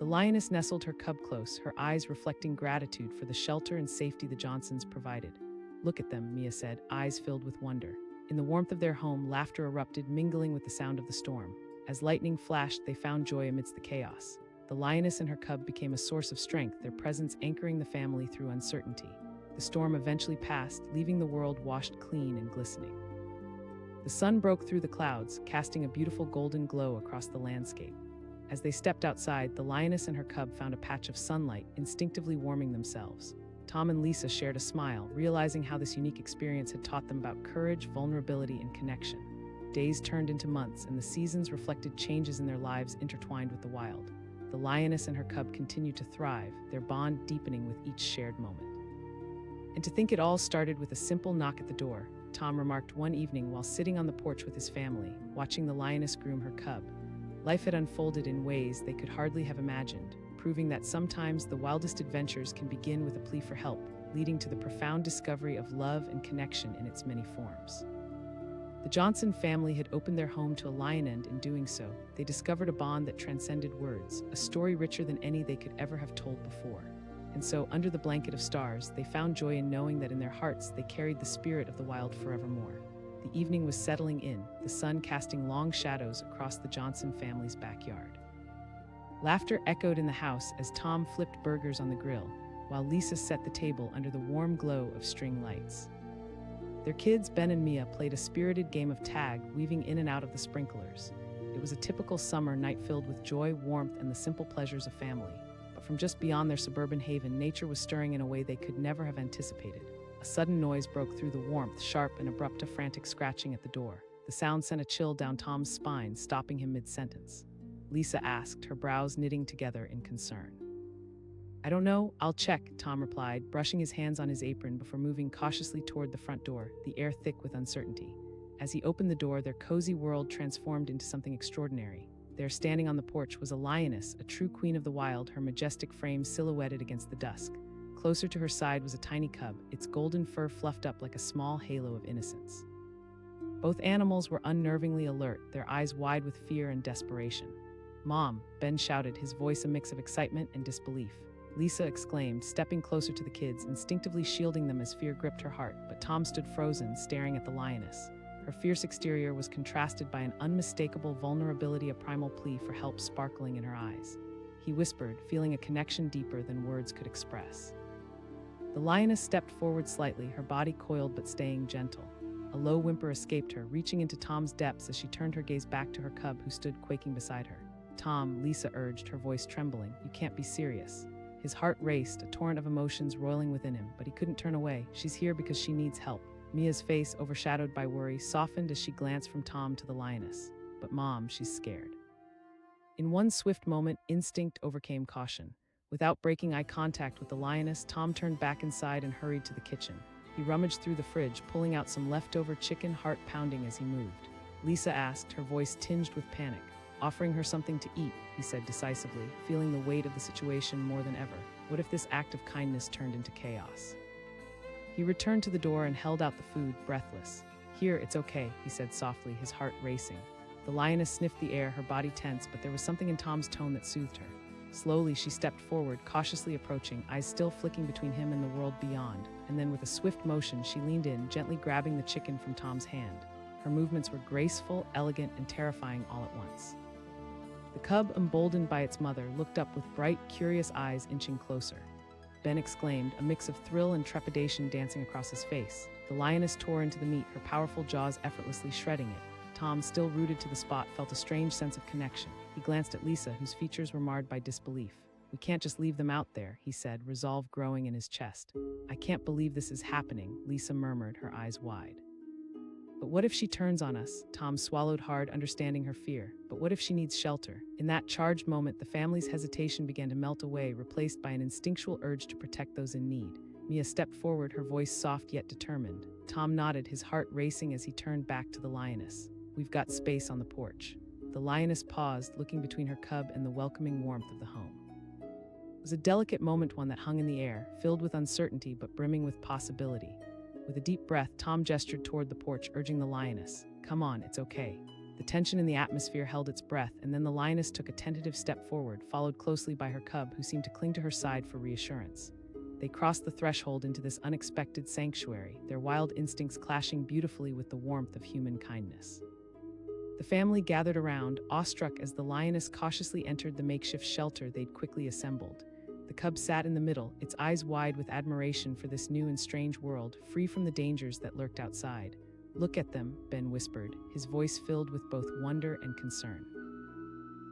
The lioness nestled her cub close, her eyes reflecting gratitude for the shelter and safety the Johnsons provided. "Look at them," Mia said, eyes filled with wonder. In the warmth of their home, laughter erupted, mingling with the sound of the storm. As lightning flashed, they found joy amidst the chaos. The lioness and her cub became a source of strength, their presence anchoring the family through uncertainty. The storm eventually passed, leaving the world washed clean and glistening. The sun broke through the clouds, casting a beautiful golden glow across the landscape. As they stepped outside, the lioness and her cub found a patch of sunlight, instinctively warming themselves. Tom and Lisa shared a smile, realizing how this unique experience had taught them about courage, vulnerability, and connection. Days turned into months, and the seasons reflected changes in their lives intertwined with the wild. The lioness and her cub continued to thrive, their bond deepening with each shared moment. And to think it all started with a simple knock at the door, Tom remarked one evening while sitting on the porch with his family, watching the lioness groom her cub. Life had unfolded in ways they could hardly have imagined, proving that sometimes the wildest adventures can begin with a plea for help, leading to the profound discovery of love and connection in its many forms. The Johnson family had opened their home to a lion, and in doing so, they discovered a bond that transcended words, a story richer than any they could ever have told before. And so, under the blanket of stars, they found joy in knowing that in their hearts they carried the spirit of the wild forevermore. The evening was settling in, the sun casting long shadows across the Johnson family's backyard. Laughter echoed in the house as Tom flipped burgers on the grill, while Lisa set the table under the warm glow of string lights. Their kids, Ben and Mia, played a spirited game of tag, weaving in and out of the sprinklers. It was a typical summer night filled with joy, warmth, and the simple pleasures of family. But from just beyond their suburban haven, nature was stirring in a way they could never have anticipated. A sudden noise broke through the warmth, sharp and abrupt, a frantic scratching at the door. The sound sent a chill down Tom's spine, stopping him mid-sentence. Lisa asked, her brows knitting together in concern. "I don't know, I'll check," Tom replied, brushing his hands on his apron before moving cautiously toward the front door, the air thick with uncertainty. As he opened the door, their cozy world transformed into something extraordinary. There, standing on the porch, was a lioness, a true queen of the wild, her majestic frame silhouetted against the dusk. Closer to her side was a tiny cub, its golden fur fluffed up like a small halo of innocence. Both animals were unnervingly alert, their eyes wide with fear and desperation. "Mom," Ben shouted, his voice a mix of excitement and disbelief. Lisa exclaimed, stepping closer to the kids, instinctively shielding them as fear gripped her heart, but Tom stood frozen, staring at the lioness. Her fierce exterior was contrasted by an unmistakable vulnerability, a primal plea for help sparkling in her eyes. He whispered, feeling a connection deeper than words could express. The lioness stepped forward slightly, her body coiled but staying gentle. A low whimper escaped her, reaching into Tom's depths as she turned her gaze back to her cub, who stood quaking beside her. "Tom," Lisa urged, her voice trembling, "you can't be serious." His heart raced, a torrent of emotions roiling within him, but he couldn't turn away. "She's here because she needs help." Mia's face, overshadowed by worry, softened as she glanced from Tom to the lioness. "But Mom, she's scared." In one swift moment, instinct overcame caution. Without breaking eye contact with the lioness, Tom turned back inside and hurried to the kitchen. He rummaged through the fridge, pulling out some leftover chicken, heart pounding as he moved. Lisa asked, her voice tinged with panic. "Offering her something to eat," he said decisively, feeling the weight of the situation more than ever. What if this act of kindness turned into chaos? He returned to the door and held out the food, breathless. "Here, it's okay," he said softly, his heart racing. The lioness sniffed the air, her body tense, but there was something in Tom's tone that soothed her. Slowly, she stepped forward, cautiously approaching, eyes still flicking between him and the world beyond. And then with a swift motion, she leaned in, gently grabbing the chicken from Tom's hand. Her movements were graceful, elegant, and terrifying all at once. The cub, emboldened by its mother, looked up with bright, curious eyes inching closer. Ben exclaimed, a mix of thrill and trepidation dancing across his face. The lioness tore into the meat, her powerful jaws effortlessly shredding it. Tom, still rooted to the spot, felt a strange sense of connection. He glanced at Lisa, whose features were marred by disbelief. "We can't just leave them out there," he said, resolve growing in his chest. "I can't believe this is happening," Lisa murmured, her eyes wide. "But what if she turns on us?" Tom swallowed hard, understanding her fear. "But what if she needs shelter?" In that charged moment, the family's hesitation began to melt away, replaced by an instinctual urge to protect those in need. Mia stepped forward, her voice soft yet determined. Tom nodded, his heart racing as he turned back to the lioness. "We've got space on the porch." The lioness paused, looking between her cub and the welcoming warmth of the home. It was a delicate moment, one that hung in the air, filled with uncertainty but brimming with possibility. With a deep breath, Tom gestured toward the porch, urging the lioness, "Come on, it's okay." The tension in the atmosphere held its breath, and then the lioness took a tentative step forward, followed closely by her cub, who seemed to cling to her side for reassurance. They crossed the threshold into this unexpected sanctuary, their wild instincts clashing beautifully with the warmth of human kindness. The family gathered around, awestruck as the lioness cautiously entered the makeshift shelter they'd quickly assembled. The cub sat in the middle, its eyes wide with admiration for this new and strange world, free from the dangers that lurked outside. "Look at them," Ben whispered, his voice filled with both wonder and concern.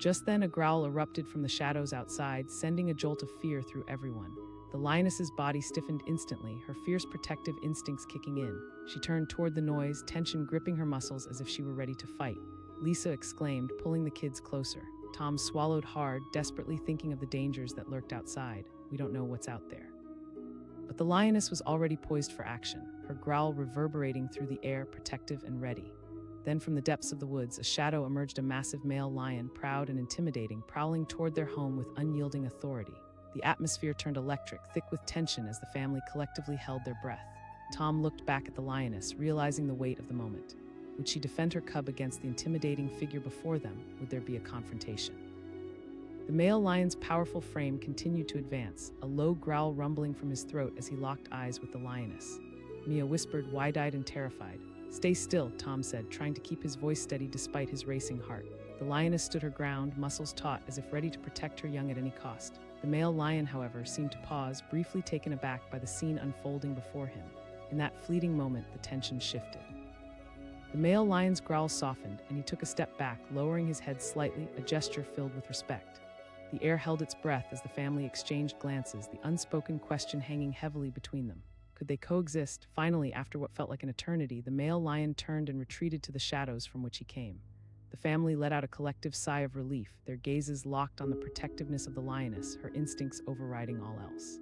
Just then, a growl erupted from the shadows outside, sending a jolt of fear through everyone. The lioness's body stiffened instantly, her fierce protective instincts kicking in. She turned toward the noise, tension gripping her muscles as if she were ready to fight. Lisa exclaimed, pulling the kids closer. Tom swallowed hard, desperately thinking of the dangers that lurked outside. "We don't know what's out there." But the lioness was already poised for action, her growl reverberating through the air, protective and ready. Then from the depths of the woods, a shadow emerged, a massive male lion, proud and intimidating, prowling toward their home with unyielding authority. The atmosphere turned electric, thick with tension as the family collectively held their breath. Tom looked back at the lioness, realizing the weight of the moment. Would she defend her cub against the intimidating figure before them? Would there be a confrontation? The male lion's powerful frame continued to advance, a low growl rumbling from his throat as he locked eyes with the lioness. Mia whispered, wide-eyed and terrified. "Stay still," Tom said, trying to keep his voice steady despite his racing heart. The lioness stood her ground, muscles taut, as if ready to protect her young at any cost. The male lion, however, seemed to pause, briefly taken aback by the scene unfolding before him. In that fleeting moment, the tension shifted. The male lion's growl softened, and he took a step back, lowering his head slightly, a gesture filled with respect. The air held its breath as the family exchanged glances, the unspoken question hanging heavily between them. Could they coexist? Finally, after what felt like an eternity, the male lion turned and retreated to the shadows from which he came. The family let out a collective sigh of relief, their gazes locked on the protectiveness of the lioness, her instincts overriding all else.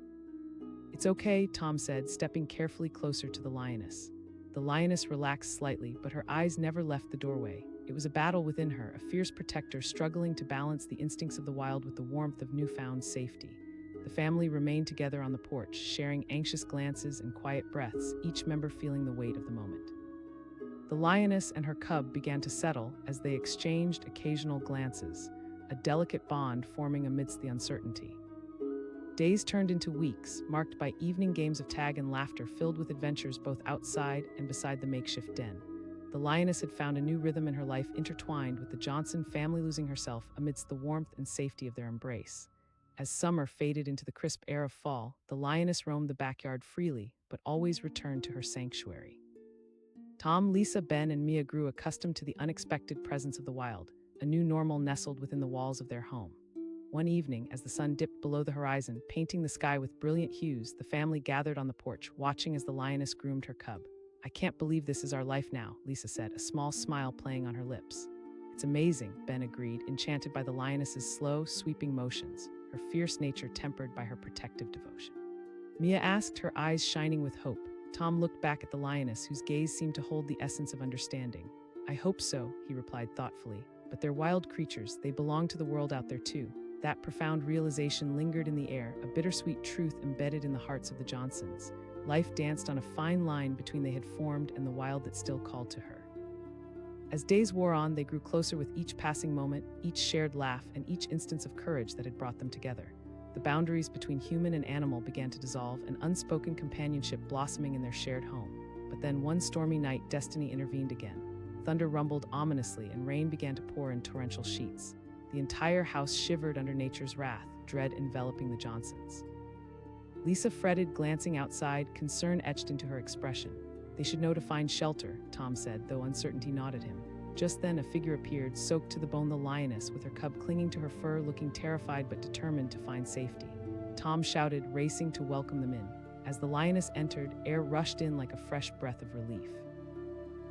"It's okay," Tom said, stepping carefully closer to the lioness. The lioness relaxed slightly, but her eyes never left the doorway. It was a battle within her, a fierce protector struggling to balance the instincts of the wild with the warmth of newfound safety. The family remained together on the porch, sharing anxious glances and quiet breaths, each member feeling the weight of the moment. The lioness and her cub began to settle as they exchanged occasional glances, a delicate bond forming amidst the uncertainty. Days turned into weeks, marked by evening games of tag and laughter filled with adventures both outside and beside the makeshift den. The lioness had found a new rhythm in her life, intertwined with the Johnson family losing herself amidst the warmth and safety of their embrace. As summer faded into the crisp air of fall, the lioness roamed the backyard freely, but always returned to her sanctuary. Tom, Lisa, Ben, and Mia grew accustomed to the unexpected presence of the wild, a new normal nestled within the walls of their home. One evening, as the sun dipped below the horizon, painting the sky with brilliant hues, the family gathered on the porch, watching as the lioness groomed her cub. "I can't believe this is our life now," Lisa said, a small smile playing on her lips. "It's amazing," Ben agreed, enchanted by the lioness's slow, sweeping motions, her fierce nature tempered by her protective devotion. Mia asked, her eyes shining with hope. Tom looked back at the lioness, whose gaze seemed to hold the essence of understanding. "I hope so," he replied thoughtfully, "but they're wild creatures, they belong to the world out there too." That profound realization lingered in the air, a bittersweet truth embedded in the hearts of the Johnsons. Life danced on a fine line between they had formed and the wild that still called to her. As days wore on, they grew closer with each passing moment, each shared laugh, and each instance of courage that had brought them together. The boundaries between human and animal began to dissolve, an unspoken companionship blossoming in their shared home. But then one stormy night, destiny intervened again. Thunder rumbled ominously, and rain began to pour in torrential sheets. The entire house shivered under nature's wrath, dread enveloping the Johnsons. Lisa fretted, glancing outside, concern etched into her expression. "They should know to find shelter," Tom said, though uncertainty gnawed him. Just then, a figure appeared, soaked to the bone, the lioness, with her cub clinging to her fur, looking terrified but determined to find safety. Tom shouted, racing to welcome them in. As the lioness entered, air rushed in like a fresh breath of relief.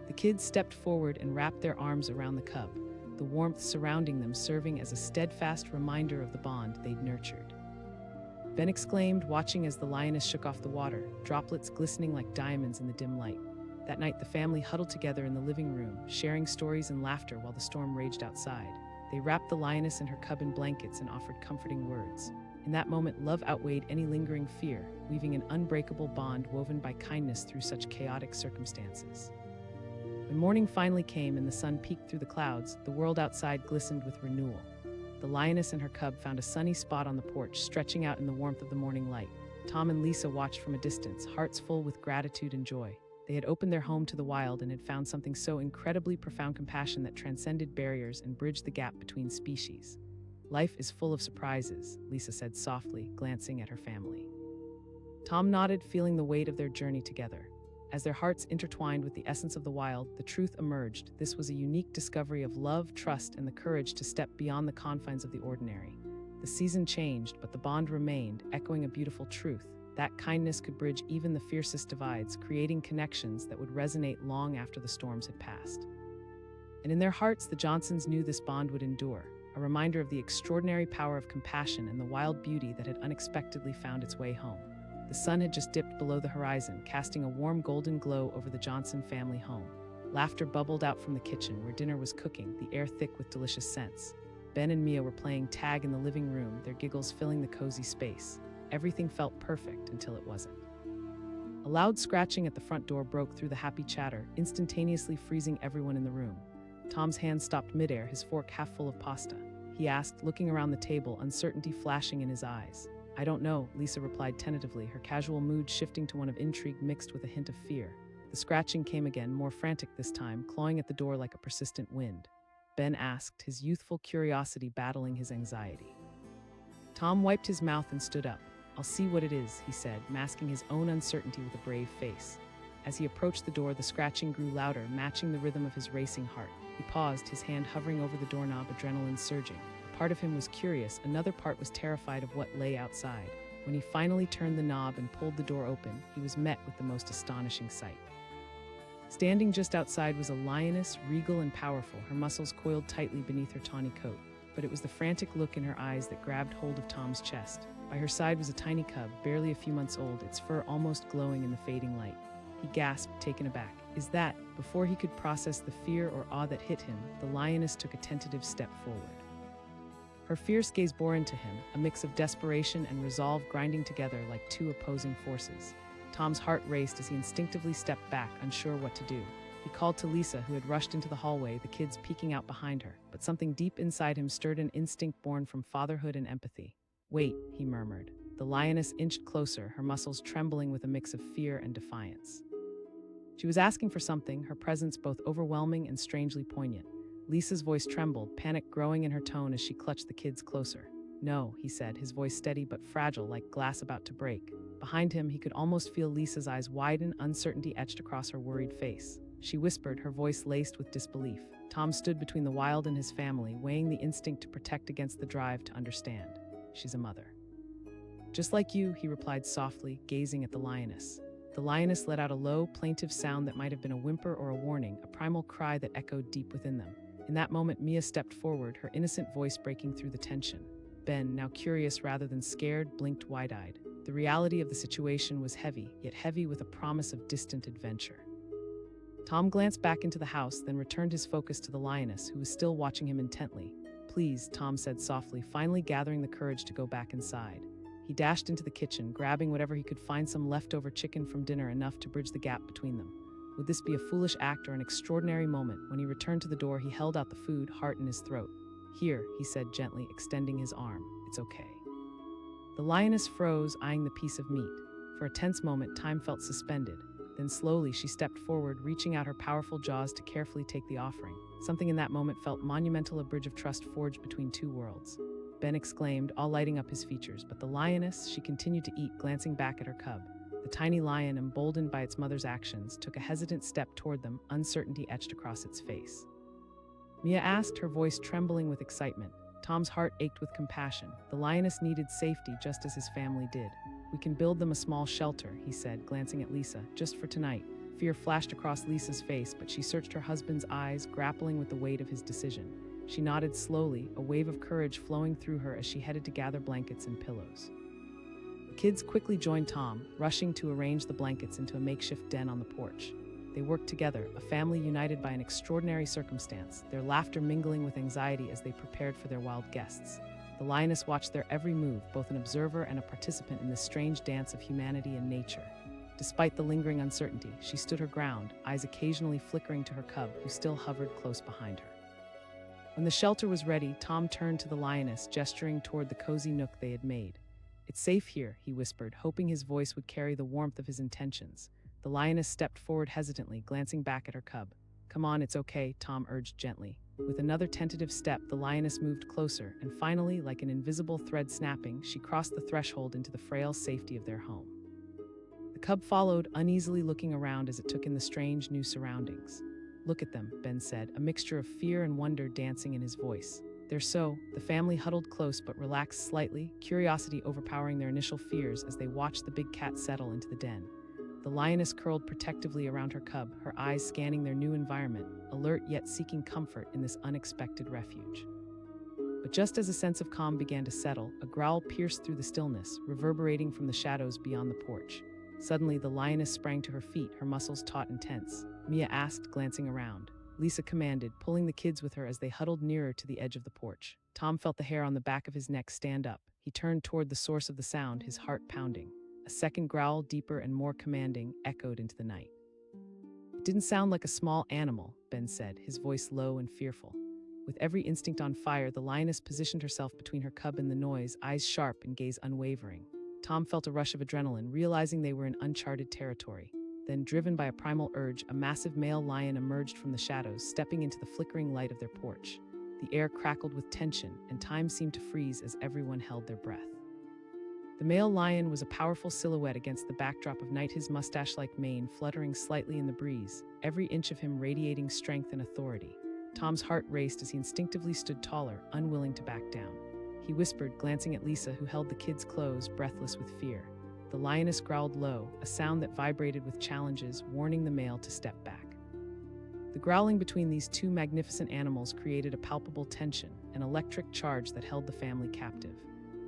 The kids stepped forward and wrapped their arms around the cub, the warmth surrounding them serving as a steadfast reminder of the bond they'd nurtured. Ben exclaimed, watching as the lioness shook off the water, droplets glistening like diamonds in the dim light. That night, the family huddled together in the living room, sharing stories and laughter while the storm raged outside. They wrapped the lioness and her cub in blankets and offered comforting words. In that moment, love outweighed any lingering fear, weaving an unbreakable bond woven by kindness through such chaotic circumstances. When morning finally came and the sun peeked through the clouds, the world outside glistened with renewal. The lioness and her cub found a sunny spot on the porch, stretching out in the warmth of the morning light. Tom and Lisa watched from a distance, hearts full with gratitude and joy. They had opened their home to the wild and had found something so incredibly profound compassion that transcended barriers and bridged the gap between species. Life is full of surprises, Lisa said softly, glancing at her family. Tom nodded, feeling the weight of their journey together. As their hearts intertwined with the essence of the wild, the truth emerged. This was a unique discovery of love, trust, and the courage to step beyond the confines of the ordinary. The season changed, but the bond remained, echoing a beautiful truth. That kindness could bridge even the fiercest divides, creating connections that would resonate long after the storms had passed. And in their hearts, the Johnsons knew this bond would endure, a reminder of the extraordinary power of compassion and the wild beauty that had unexpectedly found its way home. The sun had just dipped below the horizon, casting a warm golden glow over the Johnson family home. Laughter bubbled out from the kitchen where dinner was cooking, the air thick with delicious scents. Ben and Mia were playing tag in the living room, their giggles filling the cozy space. Everything felt perfect until it wasn't. A loud scratching at the front door broke through the happy chatter, instantaneously freezing everyone in the room. Tom's hand stopped midair, his fork half full of pasta. He asked, looking around the table, uncertainty flashing in his eyes. "I don't know," Lisa replied tentatively, her casual mood shifting to one of intrigue mixed with a hint of fear. The scratching came again, more frantic this time, clawing at the door like a persistent wind. Ben asked, his youthful curiosity battling his anxiety. Tom wiped his mouth and stood up. "I'll see what it is," he said, masking his own uncertainty with a brave face. As he approached the door, the scratching grew louder, matching the rhythm of his racing heart. He paused, his hand hovering over the doorknob, adrenaline surging. A part of him was curious, another part was terrified of what lay outside. When he finally turned the knob and pulled the door open, he was met with the most astonishing sight. Standing just outside was a lioness, regal and powerful, her muscles coiled tightly beneath her tawny coat. But it was the frantic look in her eyes that grabbed hold of Tom's chest. By her side was a tiny cub, barely a few months old, its fur almost glowing in the fading light. He gasped, taken aback. "Is that?" Before he could process the fear or awe that hit him, the lioness took a tentative step forward. Her fierce gaze bore into him, a mix of desperation and resolve grinding together like two opposing forces. Tom's heart raced as he instinctively stepped back, unsure what to do. He called to Lisa, who had rushed into the hallway, the kids peeking out behind her. But something deep inside him stirred an instinct born from fatherhood and empathy. "Wait," he murmured. The lioness inched closer, her muscles trembling with a mix of fear and defiance. She was asking for something, her presence both overwhelming and strangely poignant. Lisa's voice trembled, panic growing in her tone as she clutched the kids closer. "No," he said, his voice steady but fragile, like glass about to break. Behind him, he could almost feel Lisa's eyes widen, uncertainty etched across her worried face. She whispered, her voice laced with disbelief. Tom stood between the wild and his family, weighing the instinct to protect against the drive to understand. "She's a mother." "Just like you," he replied softly, gazing at the lioness. The lioness let out a low, plaintive sound that might have been a whimper or a warning, a primal cry that echoed deep within them. In that moment, Mia stepped forward, her innocent voice breaking through the tension. Ben, now curious rather than scared, blinked wide-eyed. The reality of the situation was heavy, yet heavy with a promise of distant adventure. Tom glanced back into the house, then returned his focus to the lioness, who was still watching him intently. "Please," Tom said softly, finally gathering the courage to go back inside. He dashed into the kitchen, grabbing whatever he could find, some leftover chicken from dinner, enough to bridge the gap between them. Would this be a foolish act or an extraordinary moment? When he returned to the door, he held out the food, heart in his throat. "Here," he said gently, extending his arm. "It's okay." The lioness froze, eyeing the piece of meat. For a tense moment, time felt suspended. Then slowly she stepped forward, reaching out her powerful jaws to carefully take the offering. Something in that moment felt monumental, a bridge of trust forged between two worlds. Ben exclaimed, all lighting up his features, but the lioness, she continued to eat, glancing back at her cub. The tiny lion, emboldened by its mother's actions, took a hesitant step toward them, uncertainty etched across its face. Mia asked, her voice trembling with excitement. Tom's heart ached with compassion. The lioness needed safety just as his family did. "We can build them a small shelter," he said, glancing at Lisa, "just for tonight." Fear flashed across Lisa's face, but she searched her husband's eyes, grappling with the weight of his decision. She nodded slowly, a wave of courage flowing through her as she headed to gather blankets and pillows. Kids quickly joined Tom, rushing to arrange the blankets into a makeshift den on the porch. They worked together, a family united by an extraordinary circumstance, their laughter mingling with anxiety as they prepared for their wild guests. The lioness watched their every move, both an observer and a participant in this strange dance of humanity and nature. Despite the lingering uncertainty, she stood her ground, eyes occasionally flickering to her cub, who still hovered close behind her. When the shelter was ready, Tom turned to the lioness, gesturing toward the cozy nook they had made. "It's safe here," he whispered, hoping his voice would carry the warmth of his intentions. The lioness stepped forward hesitantly, glancing back at her cub. "Come on, it's okay," Tom urged gently. With another tentative step, the lioness moved closer, and finally, like an invisible thread snapping, she crossed the threshold into the frail safety of their home. The cub followed, uneasily looking around as it took in the strange new surroundings. "Look at them," Ben said, a mixture of fear and wonder dancing in his voice. "They're so." The family huddled close but relaxed slightly, curiosity overpowering their initial fears as they watched the big cat settle into the den. The lioness curled protectively around her cub, her eyes scanning their new environment, alert yet seeking comfort in this unexpected refuge. But just as a sense of calm began to settle, a growl pierced through the stillness, reverberating from the shadows beyond the porch. Suddenly, the lioness sprang to her feet, her muscles taut and tense. Mia asked, glancing around. Lisa commanded, pulling the kids with her as they huddled nearer to the edge of the porch. Tom felt the hair on the back of his neck stand up. He turned toward the source of the sound, his heart pounding. A second growl, deeper and more commanding, echoed into the night. "It didn't sound like a small animal," Ben said, his voice low and fearful. With every instinct on fire, the lioness positioned herself between her cub and the noise, eyes sharp and gaze unwavering. Tom felt a rush of adrenaline, realizing they were in uncharted territory. Then, driven by a primal urge, a massive male lion emerged from the shadows, stepping into the flickering light of their porch. The air crackled with tension, and time seemed to freeze as everyone held their breath. The male lion was a powerful silhouette against the backdrop of night, his mustache-like mane fluttering slightly in the breeze, every inch of him radiating strength and authority. Tom's heart raced as he instinctively stood taller, unwilling to back down. He whispered, glancing at Lisa, who held the kids close, breathless with fear. The lioness growled low, a sound that vibrated with challenges, warning the male to step back. The growling between these two magnificent animals created a palpable tension, an electric charge that held the family captive.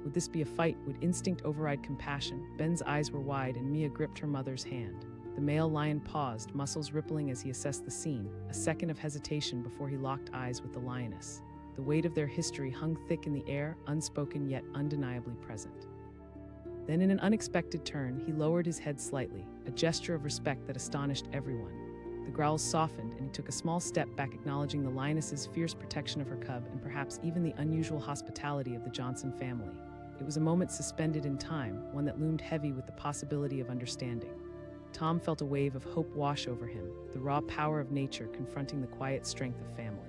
Would this be a fight? Would instinct override compassion? Ben's eyes were wide and Mia gripped her mother's hand. The male lion paused, muscles rippling as he assessed the scene, a second of hesitation before he locked eyes with the lioness. The weight of their history hung thick in the air, unspoken yet undeniably present. Then in an unexpected turn, he lowered his head slightly, a gesture of respect that astonished everyone. The growls softened, and he took a small step back, acknowledging the lioness's fierce protection of her cub and perhaps even the unusual hospitality of the Johnson family. It was a moment suspended in time, one that loomed heavy with the possibility of understanding. Tom felt a wave of hope wash over him, the raw power of nature confronting the quiet strength of family.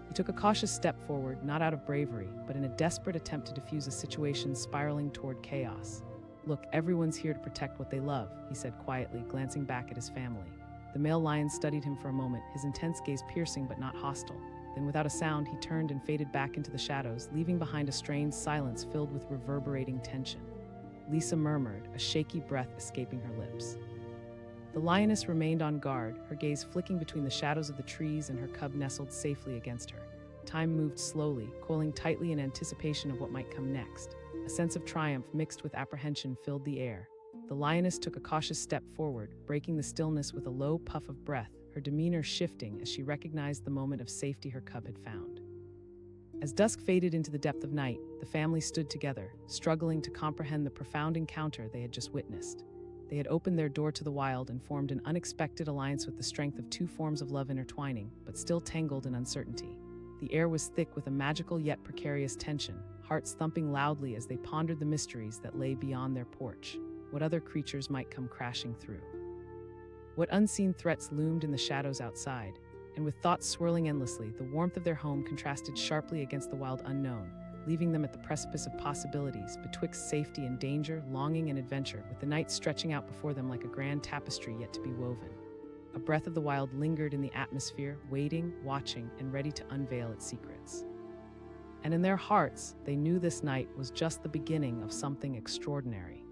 He took a cautious step forward, not out of bravery, but in a desperate attempt to defuse a situation spiraling toward chaos. "Look, everyone's here to protect what they love," he said quietly, glancing back at his family. The male lion studied him for a moment, his intense gaze piercing but not hostile. Then without a sound, he turned and faded back into the shadows, leaving behind a strained silence filled with reverberating tension. Lisa murmured, a shaky breath escaping her lips. The lioness remained on guard, her gaze flicking between the shadows of the trees and her cub nestled safely against her. Time moved slowly, coiling tightly in anticipation of what might come next. A sense of triumph mixed with apprehension filled the air. The lioness took a cautious step forward, breaking the stillness with a low puff of breath, her demeanor shifting as she recognized the moment of safety her cub had found. As dusk faded into the depth of night, the family stood together, struggling to comprehend the profound encounter they had just witnessed. They had opened their door to the wild and formed an unexpected alliance with the strength of two forms of love intertwining, but still tangled in uncertainty. The air was thick with a magical yet precarious tension, hearts thumping loudly as they pondered the mysteries that lay beyond their porch. What other creatures might come crashing through? What unseen threats loomed in the shadows outside? And with thoughts swirling endlessly, the warmth of their home contrasted sharply against the wild unknown, leaving them at the precipice of possibilities, betwixt safety and danger, longing and adventure, with the night stretching out before them like a grand tapestry yet to be woven. A breath of the wild lingered in the atmosphere, waiting, watching, and ready to unveil its secrets. And in their hearts, they knew this night was just the beginning of something extraordinary.